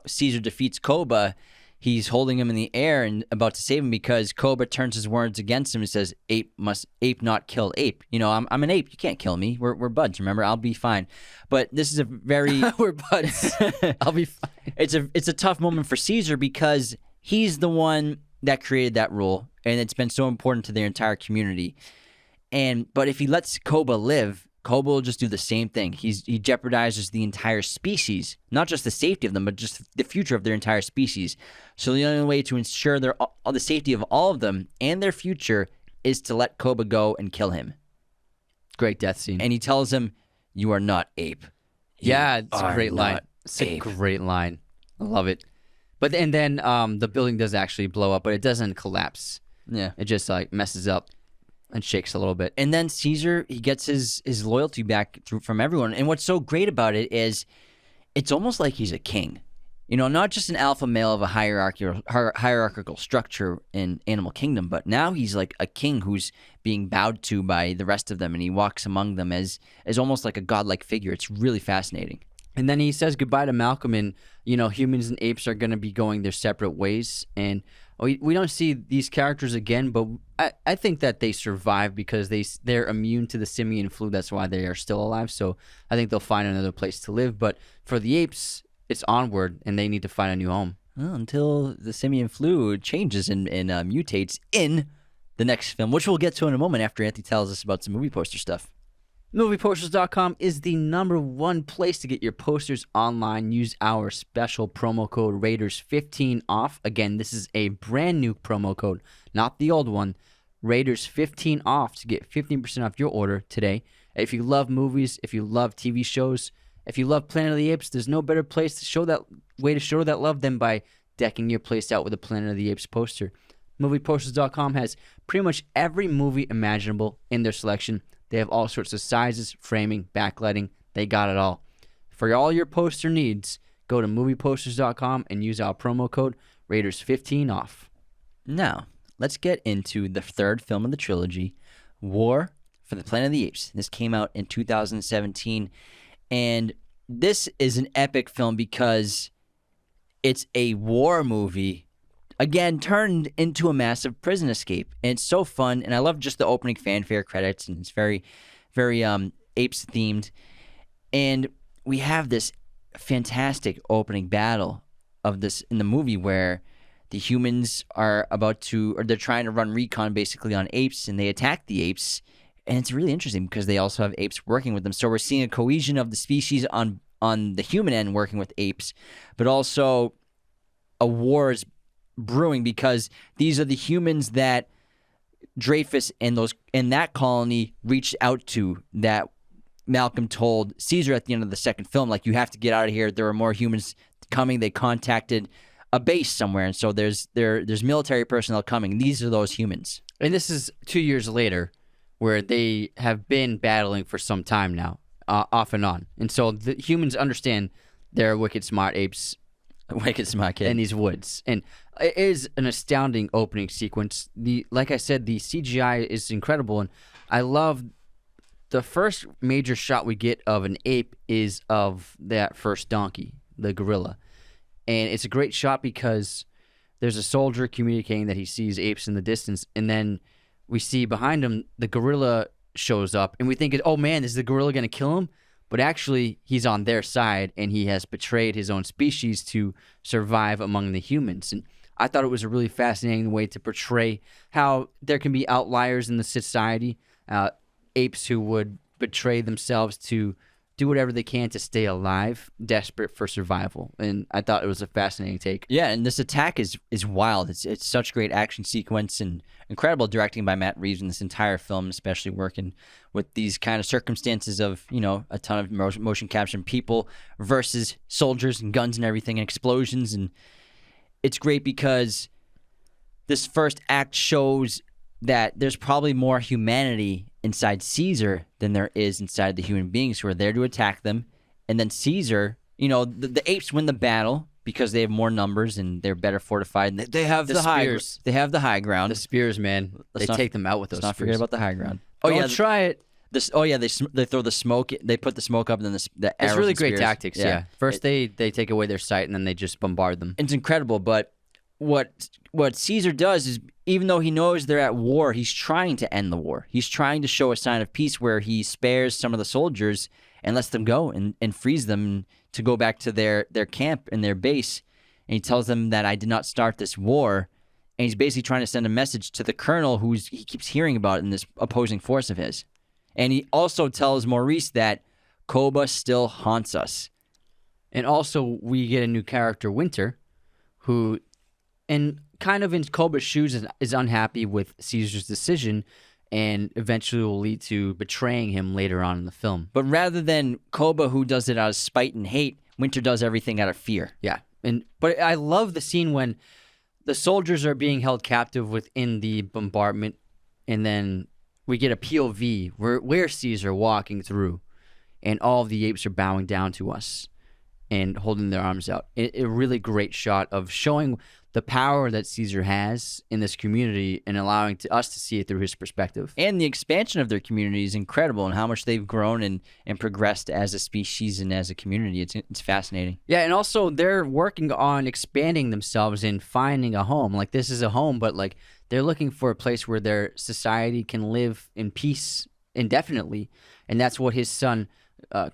Caesar defeats Koba, he's holding him in the air and about to save him because Koba turns his words against him and says, ape not kill ape. I'm an ape. You can't kill me. We're buds, remember? I'll be fine. But this is a very... We're buds. I'll be fine. It's a tough moment for Caesar because he's the one that created that rule, and it's been so important to their entire community. But if he lets Koba live, Koba will just do the same thing. He jeopardizes the entire species, not just the safety of them, but just the future of their entire species. So the only way to ensure the safety of all of them and their future is to let Koba go and kill him. Great death scene. And he tells him, "You are not ape." Yeah, it's a great line. It's a great line. I love it. But then the building does actually blow up, but it doesn't collapse. Yeah. It just messes up and shakes a little bit. And then Caesar, he gets his loyalty back from everyone. And what's so great about it is it's almost like he's a king. Not just an alpha male of a hierarchical structure in Animal Kingdom, but now he's like a king who's being bowed to by the rest of them, and he walks among them as almost like a godlike figure. It's really fascinating. And then he says goodbye to Malcolm, and, humans and apes are going to be going their separate ways. And we don't see these characters again, but I think that they survive because they're immune to the simian flu. That's why they are still alive. So I think they'll find another place to live. But for the apes, it's onward, and they need to find a new home. Well, until the simian flu changes and mutates in the next film, which we'll get to in a moment after Anthony tells us about some movie poster stuff. Movieposters.com is the #1 place to get your posters online. Use our special promo code Raiders15 off. Again, this is a brand new promo code, not the old one. Raiders15 off to get 15% off your order today. If you love movies, if you love TV shows, if you love Planet of the Apes, there's no better place to show that love than by decking your place out with a Planet of the Apes poster. Movieposters.com has pretty much every movie imaginable in their selection. They have all sorts of sizes, framing, backlighting. They got it all. For all your poster needs, go to movieposters.com and use our promo code Raiders15 off. Now, let's get into the third film of the trilogy, War for the Planet of the Apes. This came out in 2017, and this is an epic film because it's a war movie, again, turned into a massive prison escape. And it's so fun, and I love just the opening fanfare credits, and it's very, very apes themed. And we have this fantastic opening battle of this in the movie where the humans are they're trying to run recon basically on apes, and they attack the apes. And it's really interesting because they also have apes working with them. So we're seeing a cohesion of the species on the human end working with apes, but also a war is brewing because these are the humans that Dreyfus and that colony reached out to, that Malcolm told Caesar at the end of the second film, like, you have to get out of here. There are more humans coming. They contacted a base somewhere, and so there's military personnel coming. These are those humans. And this is 2 years later, where they have been battling for some time now, off and on. And so the humans understand they're wicked smart apes. Wicked smart kid. in these woods. And it is an astounding opening sequence. Like I said, the CGI is incredible, and I love the first major shot we get of an ape is of that first donkey, the gorilla. And it's a great shot because there's a soldier communicating that he sees apes in the distance, and then we see behind him the gorilla shows up, and we think, oh man, is the gorilla going to kill him? But actually, he's on their side, and he has betrayed his own species to survive among the humans. And I thought it was a really fascinating way to portray how there can be outliers in the society, apes who would betray themselves to do whatever they can to stay alive, desperate for survival. And I thought it was a fascinating take. Yeah, and this attack is wild. It's such great action sequence and incredible directing by Matt Reeves in this entire film, especially working with these kind of circumstances of, a ton of motion capture and people versus soldiers and guns and everything and explosions. And it's great because this first act shows that there's probably more humanity inside Caesar than there is inside the human beings who are there to attack them. And then Caesar, the apes win the battle because they have more numbers and they're better fortified. And they have the spears. They have the high ground. The spears, man. They take them out with those Let's not spears. forget about the high ground. Don't try it. They throw the smoke. They put the smoke up, and then the arrows. It's really and great spears. tactics. Yeah. First, they take away their sight, and then they just bombard them. It's incredible. But what Caesar does is, even though he knows they're at war, he's trying to end the war. He's trying to show a sign of peace where he spares some of the soldiers and lets them go and frees them to go back to their camp and their base. And he tells them that I did not start this war. And he's basically trying to send a message to the colonel he keeps hearing about in this opposing force of his. And he also tells Maurice that Koba still haunts us. And also, we get a new character, Winter, who, and kind of in Koba's shoes, is unhappy with Caesar's decision and eventually will lead to betraying him later on in the film. But rather than Koba, who does it out of spite and hate, Winter does everything out of fear. Yeah. But I love the scene when the soldiers are being held captive within the bombardment, and then we get a POV where Caesar walking through, and all of the apes are bowing down to us and holding their arms out. A really great shot of showing the power that Caesar has in this community and allowing us to see it through his perspective. And the expansion of their community is incredible, and how much they've grown and progressed as a species and as a community. It's fascinating. Yeah, and also they're working on expanding themselves and finding a home. Like, this is a home, but like they're looking for a place where their society can live in peace indefinitely, and that's what his son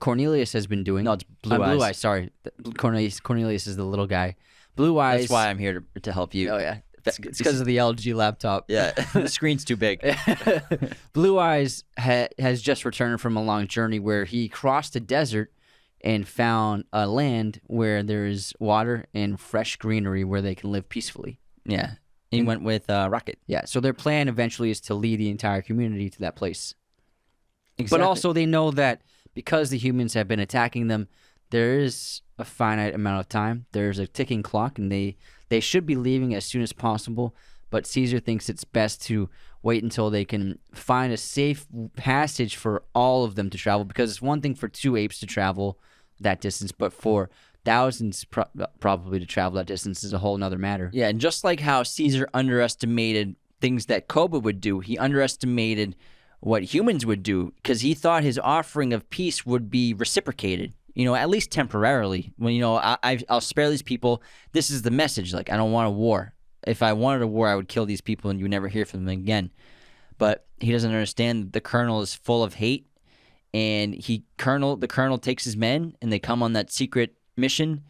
Cornelius has been doing. No, it's Blue Eyes. Blue Eyes, sorry. Cornelius is the little guy. Blue Eyes. That's why I'm here to help you. Oh, yeah. It's because of the LG laptop. Yeah, the screen's too big. Blue Eyes has just returned from a long journey where he crossed a desert and found a land where there is water and fresh greenery where they can live peacefully. Yeah. He went with Rocket. Yeah, so their plan eventually is to lead the entire community to that place. Exactly. But also they know that because the humans have been attacking them, there is a finite amount of time. There's a ticking clock, and they should be leaving as soon as possible. But Caesar thinks it's best to wait until they can find a safe passage for all of them to travel, because it's one thing for 2 apes to travel that distance, but for thousands probably to travel that distance is a whole nother matter. Yeah, and just like how Caesar underestimated things that Koba would do, he underestimated what humans would do, because he thought his offering of peace would be reciprocated, at least temporarily. When, I'll spare these people. This is the message. Like, I don't want a war. If I wanted a war, I would kill these people and you would never hear from them again. But he doesn't understand that the colonel is full of hate, and the colonel takes his men and they come on that secret mission,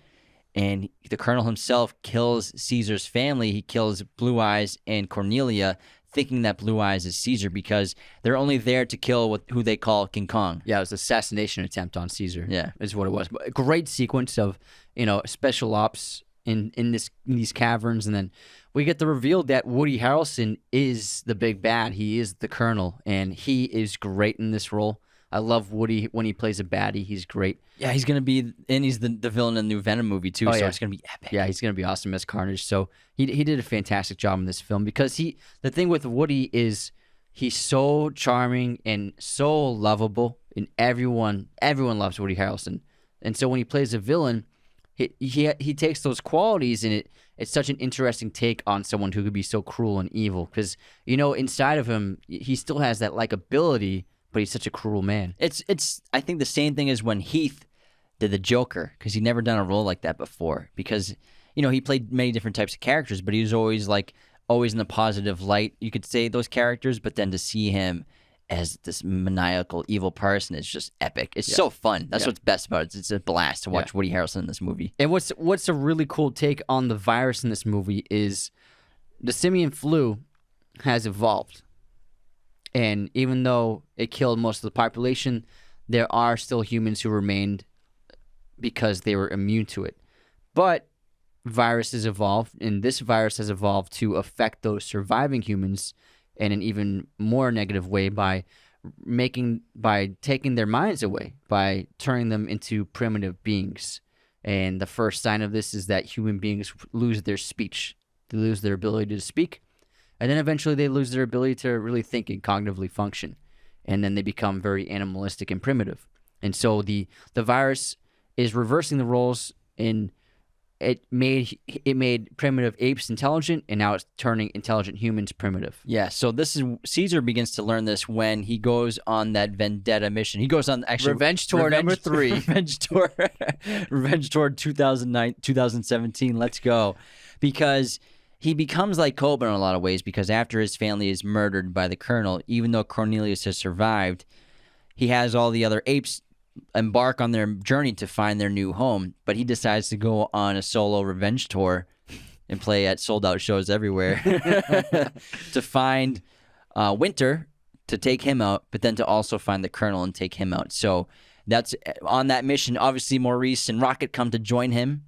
and the colonel himself kills Caesar's family. He kills Blue Eyes and Cornelia, thinking that Blue Eyes is Caesar, because they're only there to kill who they call King Kong. Yeah, it was an assassination attempt on Caesar. Yeah, is what it was. But a great sequence of special ops in these caverns, and then we get the reveal that Woody Harrelson is the big bad. He is the colonel, and he is great in this role. I love Woody when he plays a baddie. He's great. Yeah, he's going to be, and he's the villain in the new Venom movie too, so it's going to be epic. Yeah, he's going to be awesome as Carnage. So he did a fantastic job in this film, because the thing with Woody is he's so charming and so lovable, and everyone loves Woody Harrelson. And so when he plays a villain, he takes those qualities, and it's such an interesting take on someone who could be so cruel and evil, because inside of him he still has that likability, but he's such a cruel man. It's I think the same thing as when Heath did the Joker, because he'd never done a role like that before, because he played many different types of characters, but he was always in the positive light, you could say, those characters. But then to see him as this maniacal evil person is just epic. It's so fun. That's what's best about it. It's a blast to watch Woody Harrelson in this movie. And what's a really cool take on the virus in this movie is the simian flu has evolved, and even though it killed most of the population, there are still humans who remained because they were immune to it. But viruses evolved, and this virus has evolved to affect those surviving humans in an even more negative way by taking their minds away, by turning them into primitive beings. And the first sign of this is that human beings lose their speech. They lose their ability to speak, and then eventually they lose their ability to really think and cognitively function. And then they become very animalistic and primitive. And so the virus is reversing the roles in It made primitive apes intelligent, and now it's turning intelligent humans primitive. Yeah, so this is Caesar begins to learn this when he goes on that vendetta mission. He goes on Revenge Tour number 3. Revenge Tour, Revenge Tour 2017. Let's go, because he becomes like Koba in a lot of ways. Because after his family is murdered by the Colonel, even though Cornelius has survived, he has all the other apes embark on their journey to find their new home, but he decides to go on a solo revenge tour and play at sold-out shows everywhere to find Winter, to take him out, but then to also find the Colonel and take him out. So that's on that mission. Obviously, Maurice and Rocket come to join him.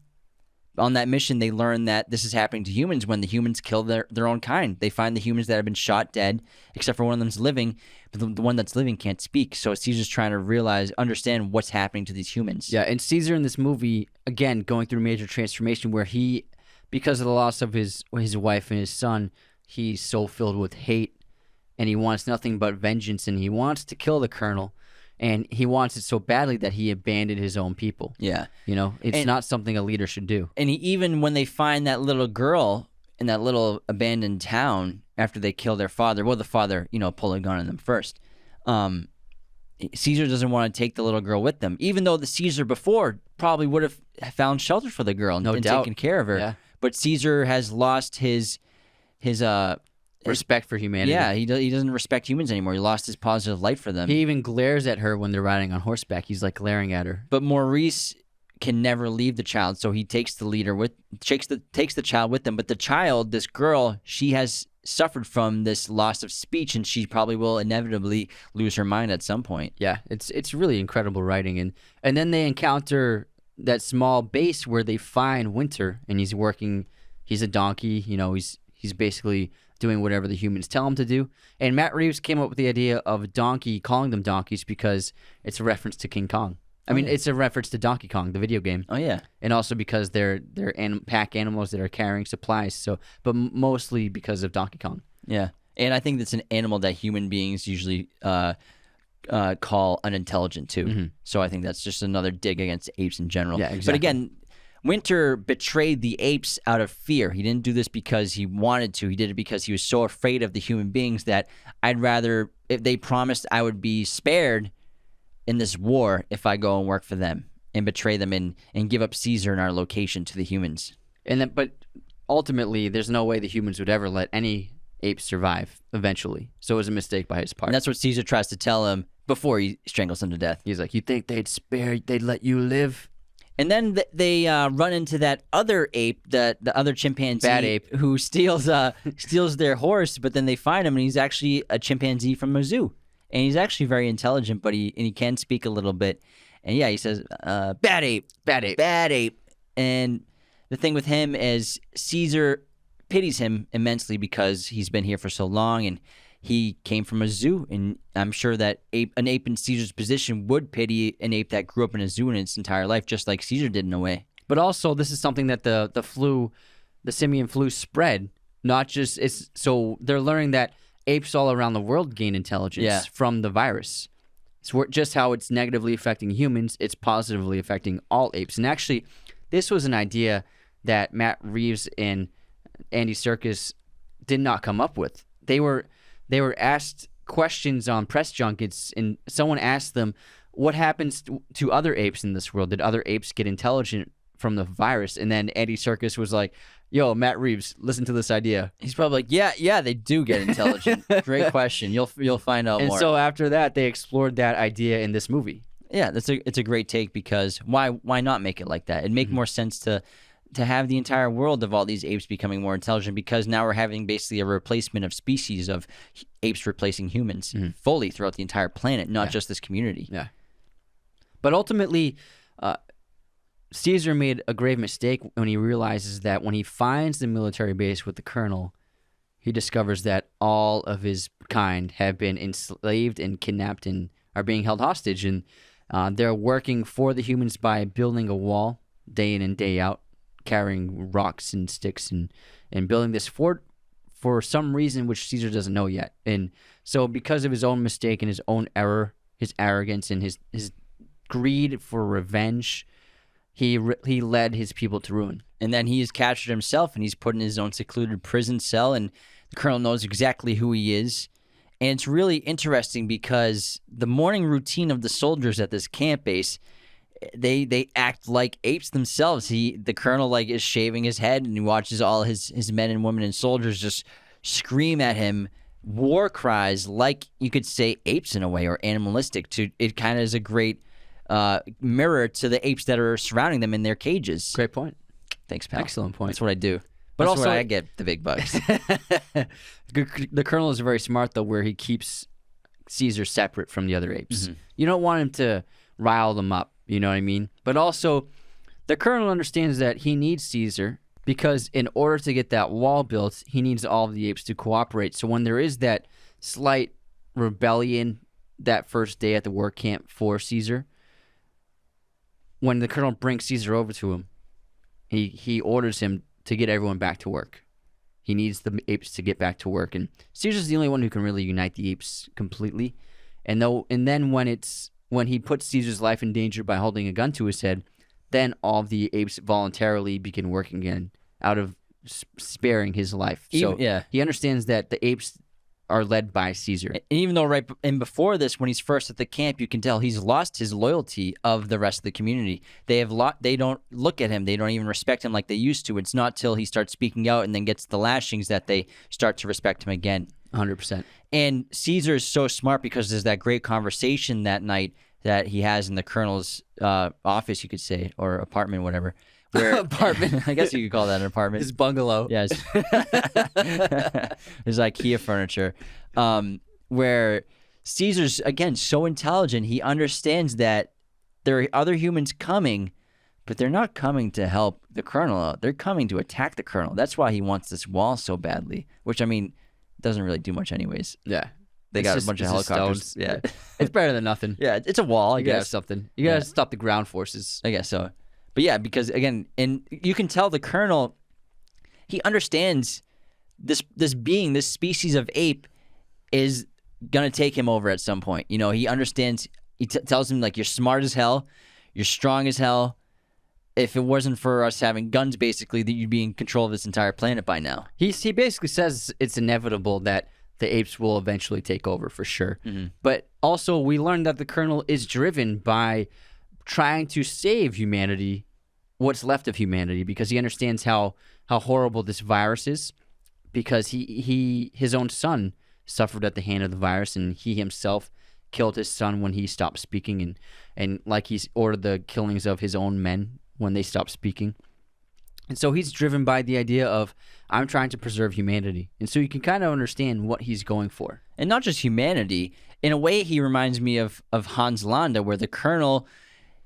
On that mission, they learn that this is happening to humans when the humans kill their own kind. They find the humans that have been shot dead, except for one of them's living, but the one that's living can't speak. So Caesar's trying to understand what's happening to these humans. Yeah, and Caesar in this movie, again, going through a major transformation where he, because of the loss of his wife and his son, he's so filled with hate, and he wants nothing but vengeance, and he wants to kill the Colonel. And he wants it so badly that he abandoned his own people. Yeah. It's not something a leader should do. And even when they find that little girl in that little abandoned town after they kill their father, the father, pulled a gun on them first. Caesar doesn't want to take the little girl with them, even though the Caesar before probably would have found shelter for the girl and taken care of her. Yeah. But Caesar has lost his respect for humanity. Yeah, he doesn't respect humans anymore. He lost his positive light for them. He even glares at her when they're riding on horseback. He's like glaring at her. But Maurice can never leave the child, so he takes the child with him. But the child, this girl, she has suffered from this loss of speech, and she probably will inevitably lose her mind at some point. Yeah, it's really incredible writing, and then they encounter that small base where they find Winter, and he's a donkey. He's basically doing whatever the humans tell him to do. And Matt Reeves came up with the idea of calling them donkeys because it's a reference to King Kong. It's a reference to Donkey Kong, the video game. Oh yeah, and also because they're pack animals that are carrying supplies. But mostly because of Donkey Kong. Yeah, and I think that's an animal that human beings usually call unintelligent too. Mm-hmm. So I think that's just another dig against apes in general. Yeah, exactly. But again, Winter betrayed the apes out of fear. He didn't do this because he wanted to. He did it because he was so afraid of the human beings that I'd rather, if they promised I would be spared in this war if I go and work for them and betray them and give up Caesar and our location to the humans. But ultimately, there's no way the humans would ever let any apes survive eventually. So it was a mistake by his part. And that's what Caesar tries to tell him before he strangles him to death. He's like, you think they'd let you live? And then they run into that other ape, the other chimpanzee, bad ape, who steals their horse. But then they find him, and he's actually a chimpanzee from a zoo, and he's actually very intelligent, but he can speak a little bit. And yeah, he says, "Bad ape, bad ape, bad ape." And the thing with him is Caesar pities him immensely because he's been here for so long, and he came from a zoo, and I'm sure that an ape in Caesar's position would pity an ape that grew up in a zoo in its entire life, just like Caesar did in a way. But also, this is something that the simian flu spread. So they're learning that apes all around the world gain intelligence from the virus. It's just how it's negatively affecting humans, it's positively affecting all apes. And actually, this was an idea that Matt Reeves and Andy Serkis did not come up with. They were asked questions on press junkets, and someone asked them, what happens to other apes in this world? Did other apes get intelligent from the virus? And then Andy Serkis was like, yo, Matt Reeves, listen to this idea. He's probably like, yeah, they do get intelligent. Great question. You'll find out more. And so after that, they explored that idea in this movie. Yeah, it's a great take, because why not make it like that? It'd make more sense to have the entire world of all these apes becoming more intelligent, because now we're having basically a replacement of species of apes replacing humans fully throughout the entire planet, not just this community. Yeah. But ultimately, Caesar made a grave mistake when he realizes that when he finds the military base with the colonel, he discovers that all of his kind have been enslaved and kidnapped and are being held hostage. And they're working for the humans by building a wall day in and day out, carrying rocks and sticks and building this fort for some reason which Caesar doesn't know yet. And so because of his own mistake and his own error, his arrogance and his greed for revenge, he led his people to ruin. And then he is captured himself, and he's put in his own secluded prison cell, and the colonel knows exactly who he is. And it's really interesting because the morning routine of the soldiers at this camp base, they act like apes themselves. The colonel is shaving his head, and he watches all his men and women and soldiers just scream at him war cries, like you could say apes in a way, or animalistic. It kind of is a great mirror to the apes that are surrounding them in their cages. Great point. Thanks, pal. Excellent point. That's what I do. But That's also, where I get the big bucks. The colonel is very smart, though, where he keeps Caesar separate from the other apes. You don't want him to rile them up, you know what I mean? But also, the colonel understands that he needs Caesar because in order to get that wall built, he needs all of the apes to cooperate. So when there is that slight rebellion that first day at the work camp for Caesar, when the colonel brings Caesar over to him, he orders him to get everyone back to work. He needs the apes to get back to work, and Caesar's the only one who can really unite the apes completely. And then when he puts Caesar's life in danger by holding a gun to his head, then all of the apes voluntarily begin working again out of sparing his life. So he understands that the apes are led by Caesar. And even though before this, when he's first at the camp, you can tell he's lost his loyalty of the rest of the community. They don't look at him. They don't even respect him like they used to. It's not till he starts speaking out and then gets the lashings that they start to respect him again. 100%. And Caesar is so smart because there's that great conversation that night that he has in the colonel's office, you could say, or apartment, whatever. Where, apartment. I guess you could call that an apartment. His bungalow. Yes. His IKEA furniture. Where Caesar's, again, so intelligent. He understands that there are other humans coming, but they're not coming to help the colonel out. They're coming to attack the colonel. That's why he wants this wall so badly, which, I mean, doesn't really do much anyways. Yeah. They got a bunch of helicopters. Yeah. It's better than nothing. Yeah, it's a wall, I You gotta have guess. something. You gotta stop the ground forces. I guess so. But yeah, because again, and you can tell the colonel, he understands this species of ape is gonna take him over at some point. You know, he understands. He tells him, like, you're smart as hell, you're strong as hell. If it wasn't for us having guns, basically, that you'd be in control of this entire planet by now. He basically says it's inevitable that the apes will eventually take over for sure. But also, we learned that the colonel is driven by trying to save humanity, what's left of humanity, because he understands how horrible this virus is, because his own son suffered at the hand of the virus, and he himself killed his son when he stopped speaking, and like he's ordered the killings of his own men when they stopped speaking. And so he's driven by the idea of, I'm trying to preserve humanity. And so you can kind of understand what he's going for. And not just humanity. In a way, he reminds me of Hans Landa, where the colonel,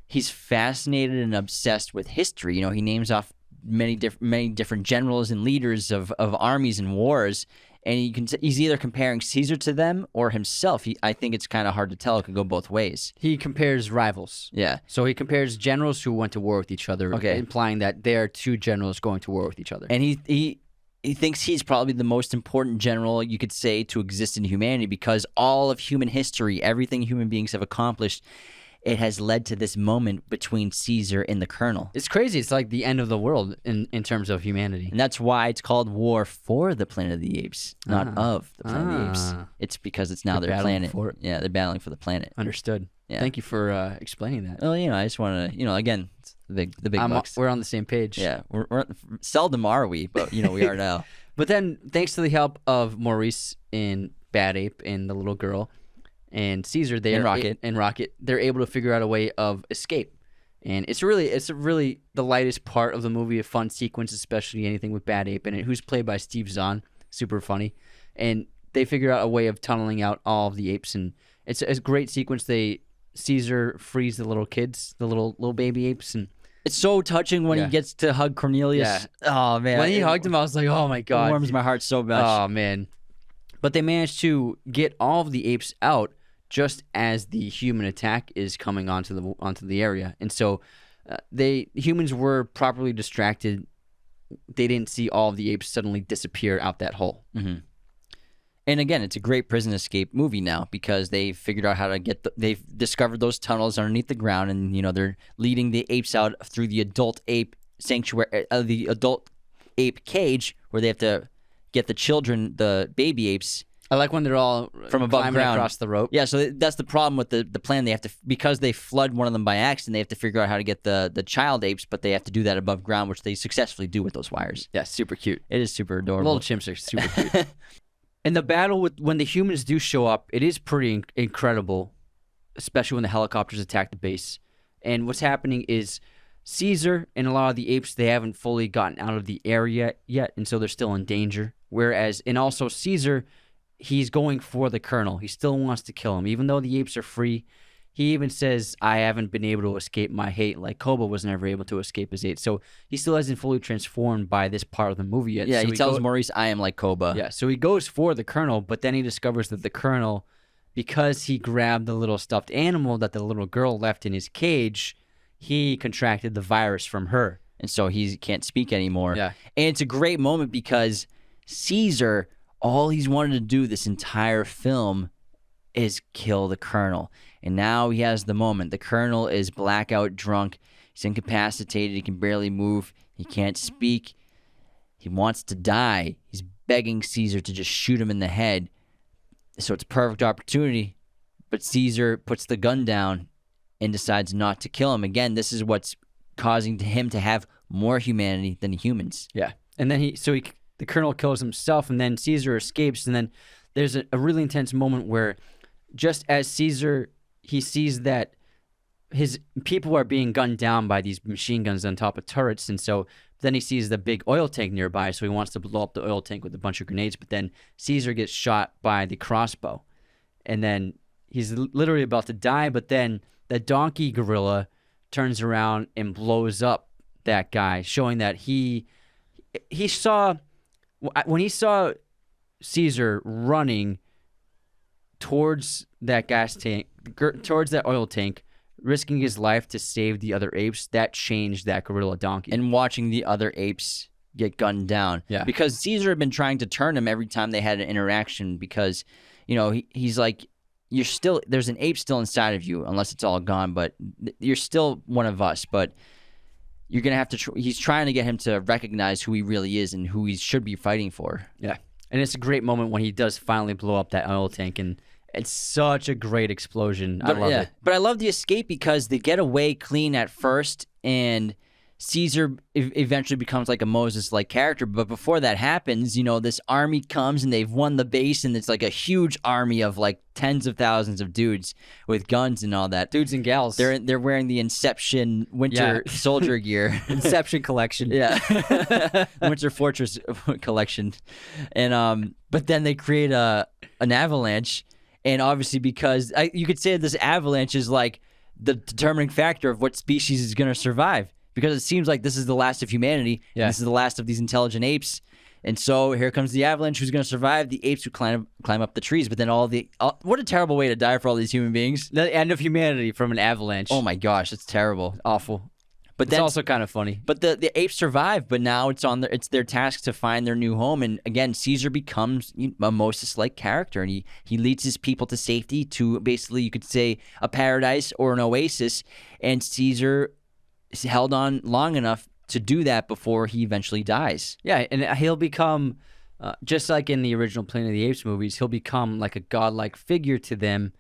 he's fascinated and obsessed with history. You know, he names off many different generals and leaders of armies and wars, and he's either comparing Caesar to them or himself. I think it's kind of hard to tell. It could go both ways. He compares rivals. Yeah. So he compares generals who went to war with each other, implying that they are two generals going to war with each other. And he thinks he's probably the most important general, you could say, to exist in humanity, because all of human history, everything human beings have accomplished, it has led to this moment between Caesar and the Colonel. It's crazy. It's like the end of the world in terms of humanity. And that's why it's called War for the Planet of the Apes, not of the Planet of the Apes. It's because it's now their planet. For it. Yeah, they're battling for the planet. Understood. Yeah. Thank you for explaining that. Well, I just want to, again, it's the big bucks. We're on the same page. Yeah, we're seldom are we, but we are now. But then, thanks to the help of Maurice and Bad Ape and the little girl and Caesar, And Rocket, they're able to figure out a way of escape. And it's really the lightest part of the movie, a fun sequence, especially anything with Bad Ape in it, who's played by Steve Zahn, super funny. And they figure out a way of tunneling out all of the apes, and it's a great sequence. Caesar frees the little kids, the little baby apes, and it's so touching when he gets to hug Cornelius. Yeah. Oh man, when he hugged him, I was like, oh my god, it warms my heart so much. Oh man. But they managed to get all of the apes out just as the human attack is coming onto the area, and so humans were properly distracted. They didn't see all of the apes suddenly disappear out that hole. Mm-hmm. And again, it's a great prison escape movie now because they figured out how to they've discovered those tunnels underneath the ground, and they're leading the apes out through the adult ape sanctuary, the adult ape cage, where they have to get the children, the baby apes. I like when they're all from above climbing ground across the rope. Yeah, so that's the problem with the plan. They have to, because they flood one of them by accident, they have to figure out how to get the child apes, but they have to do that above ground, which they successfully do with those wires. Yeah, super cute. It is super adorable. Little chimps are super cute. And the battle when the humans do show up, it is pretty incredible, especially when the helicopters attack the base. And what's happening is Caesar and a lot of the apes, they haven't fully gotten out of the area yet, and so they're still in danger. And also Caesar, he's going for the Colonel. He still wants to kill him, even though the apes are free. He even says, I haven't been able to escape my hate, like Koba was never able to escape his hate. So he still hasn't fully transformed by this part of the movie yet. Yeah, so he tells Maurice, I am like Koba. Yeah, so he goes for the Colonel, but then he discovers that the Colonel, because he grabbed the little stuffed animal that the little girl left in his cage, he contracted the virus from her. And so he can't speak anymore. Yeah. And it's a great moment because Caesar, all he's wanted to do this entire film is kill the Colonel. And now he has the moment. The Colonel is blackout drunk. He's incapacitated. He can barely move. He can't speak. He wants to die. He's begging Caesar to just shoot him in the head. So it's a perfect opportunity. But Caesar puts the gun down and decides not to kill him. Again, this is what's causing him to have more humanity than the humans. Yeah. And then the Colonel kills himself, and then Caesar escapes, and then there's a really intense moment where just as Caesar, he sees that his people are being gunned down by these machine guns on top of turrets, and so then he sees the big oil tank nearby, so he wants to blow up the oil tank with a bunch of grenades, but then Caesar gets shot by the crossbow, and then he's literally about to die, but then the donkey gorilla turns around and blows up that guy, showing that when he saw Caesar running towards that gas tank, towards that oil tank, risking his life to save the other apes, that changed that gorilla donkey. And watching the other apes get gunned down. Yeah. Because Caesar had been trying to turn him every time they had an interaction because, he's like, there's an ape still inside of you, unless it's all gone, but you're still one of us, but you're going to have to, he's trying to get him to recognize who he really is and who he should be fighting for. Yeah. And it's a great moment when he does finally blow up that oil tank, and it's such a great explosion. I love it. But I love the escape because they get away clean at first, and Caesar eventually becomes like a Moses-like character. But before that happens, this army comes and they've won the base, and it's like a huge army of like tens of thousands of dudes with guns and all that. Dudes and gals. They're wearing the Inception winter soldier gear. Inception collection. Yeah. Winter Fortress collection. And but then they create an avalanche, and obviously because you could say this avalanche is like the determining factor of what species is going to survive. Because it seems like this is the last of humanity. Yeah. And this is the last of these intelligent apes. And so here comes the avalanche. Who's going to survive? The apes who climb up the trees. But then what a terrible way to die for all these human beings. The end of humanity from an avalanche. Oh my gosh, it's terrible. Awful. But It's then also kind of funny. But the apes survive, but now it's their task to find their new home. And again, Caesar becomes a Moses-like character, and he leads his people to safety, to basically, you could say, a paradise or an oasis. And Caesar is held on long enough to do that before he eventually dies. Yeah, and he'll become, just like in the original Planet of the Apes movies, he'll become like a godlike figure to them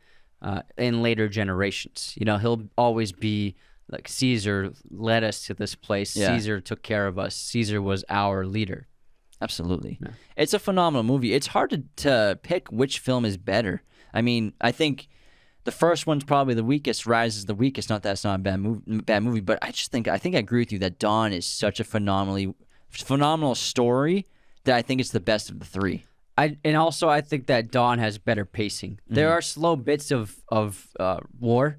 in later generations. You know, he'll always be like, Caesar led us to this place. Yeah. Caesar took care of us. Caesar was our leader. Absolutely. Yeah. It's a phenomenal movie. It's hard to pick which film is better. I mean, I think the first one's probably the weakest. Rise is the weakest. Not that it's not a bad movie, but I think I agree with you that Dawn is such a phenomenal story that I think it's the best of the three. And also I think that Dawn has better pacing. There are slow bits of war,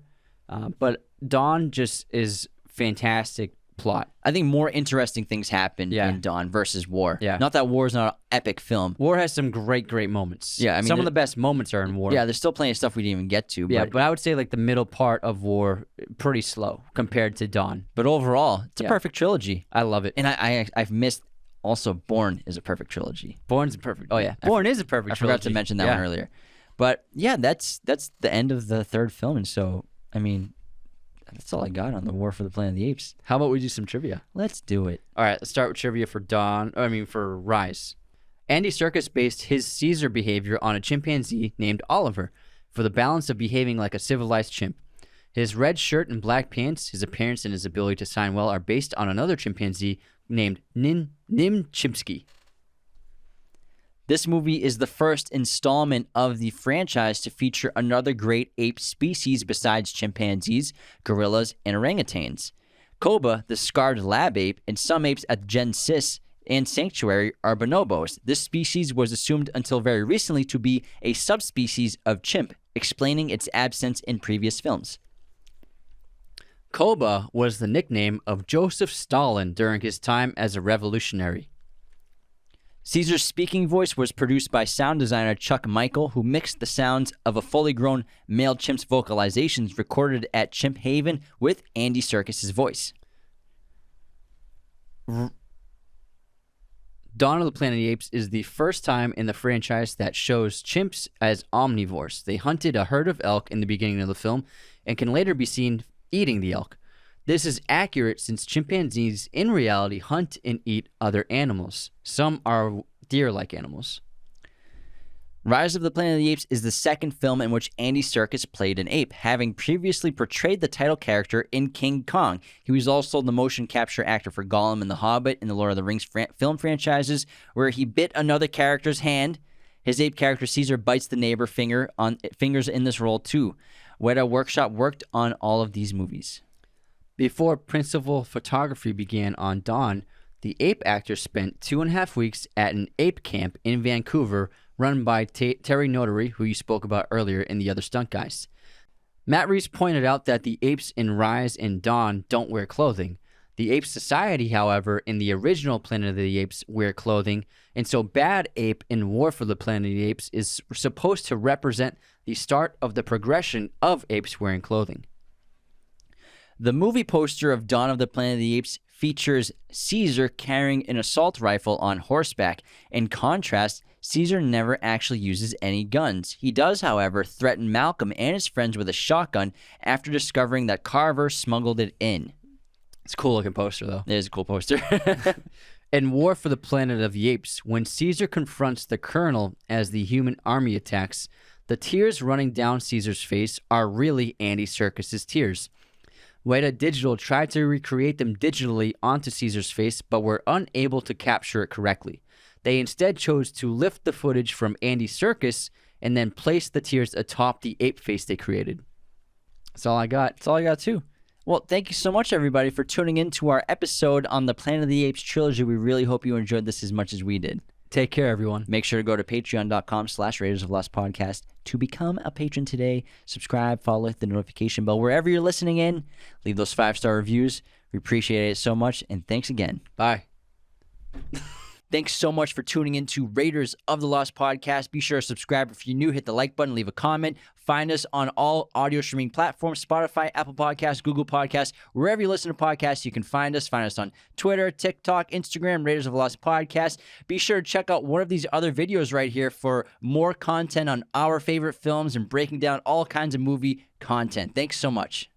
but Dawn just is fantastic plot. I think more interesting things happen Yeah. in Dawn versus War. Yeah. Not that War is not an epic film. War has some great moments. Yeah, I mean, some of the best moments are in War. Yeah, there's still plenty of stuff we didn't even get to. Yeah, but I would say like the middle part of War, pretty slow compared to Dawn. But overall, it's a perfect trilogy. I love it. And I've missed also Born is a perfect trilogy. Born's a perfect. Oh yeah, Born is a perfect. I forgot to trilogy. mention that one earlier. But yeah, that's the end of the third film, and so I mean, that's all I got on the War for the Planet of the Apes. How about we do some trivia? Let's do it. All right, let's start with trivia for for Rise. Andy Serkis based his Caesar behavior on a chimpanzee named Oliver for the balance of behaving like a civilized chimp. His red shirt and black pants, his appearance, and his ability to sign well are based on another chimpanzee named Nim Chimpsky. This movie is the first installment of the franchise to feature another great ape species besides chimpanzees, gorillas, and orangutans. Koba, the scarred lab ape, and some apes at Genesis and Sanctuary are bonobos. This species was assumed until very recently to be a subspecies of chimp, explaining its absence in previous films. Koba was the nickname of Joseph Stalin during his time as a revolutionary. Caesar's speaking voice was produced by sound designer Chuck Michael, who mixed the sounds of a fully grown male chimp's vocalizations recorded at Chimp Haven with Andy Serkis' voice. Dawn of the Planet of the Apes is the first time in the franchise that shows chimps as omnivores. They hunted a herd of elk in the beginning of the film and can later be seen eating the elk. This is accurate since chimpanzees in reality hunt and eat other animals. Some are deer-like animals. Rise of the Planet of the Apes is the second film in which Andy Serkis played an ape, having previously portrayed the title character in King Kong. He was also the motion capture actor for Gollum in The Hobbit and the Lord of the Rings film franchises, where he bit another character's hand. His ape character Caesar bites the neighbor fingers in this role too. Weta Workshop worked on all of these movies. Before principal photography began on Dawn, the ape actor spent 2.5 weeks at an ape camp in Vancouver run by Terry Notary, who you spoke about earlier in The Other Stunt Guys. Matt Reeves pointed out that the apes in Rise and Dawn don't wear clothing. The Ape Society, however, in the original Planet of the Apes wear clothing, and so Bad Ape in War for the Planet of the Apes is supposed to represent the start of the progression of apes wearing clothing. The movie poster of Dawn of the Planet of the Apes features Caesar carrying an assault rifle on horseback. In contrast, Caesar never actually uses any guns. He does, however, threaten Malcolm and his friends with a shotgun after discovering that Carver smuggled it in. It's a cool looking poster, though. It is a cool poster. In War for the Planet of the Apes, when Caesar confronts the Colonel as the human army attacks, the tears running down Caesar's face are really Andy Serkis' tears. Weta Digital tried to recreate them digitally onto Caesar's face, but were unable to capture it correctly. They instead chose to lift the footage from Andy Serkis and then place the tears atop the ape face they created. That's all I got. That's all I got, too. Well, thank you so much, everybody, for tuning in to our episode on the Planet of the Apes trilogy. We really hope you enjoyed this as much as we did. Take care, everyone. Make sure to go to patreon.com/Raiders of Lost Podcast to become a patron today. Subscribe, follow, hit the notification bell. Wherever you're listening in, leave those 5-star reviews. We appreciate it so much, and thanks again. Bye. Thanks so much for tuning in to Raiders of the Lost podcast. Be sure to subscribe if you're new. Hit the like button, leave a comment. Find us on all audio streaming platforms, Spotify, Apple Podcasts, Google Podcasts, wherever you listen to podcasts, you can find us. Find us on Twitter, TikTok, Instagram, Raiders of the Lost podcast. Be sure to check out one of these other videos right here for more content on our favorite films and breaking down all kinds of movie content. Thanks so much.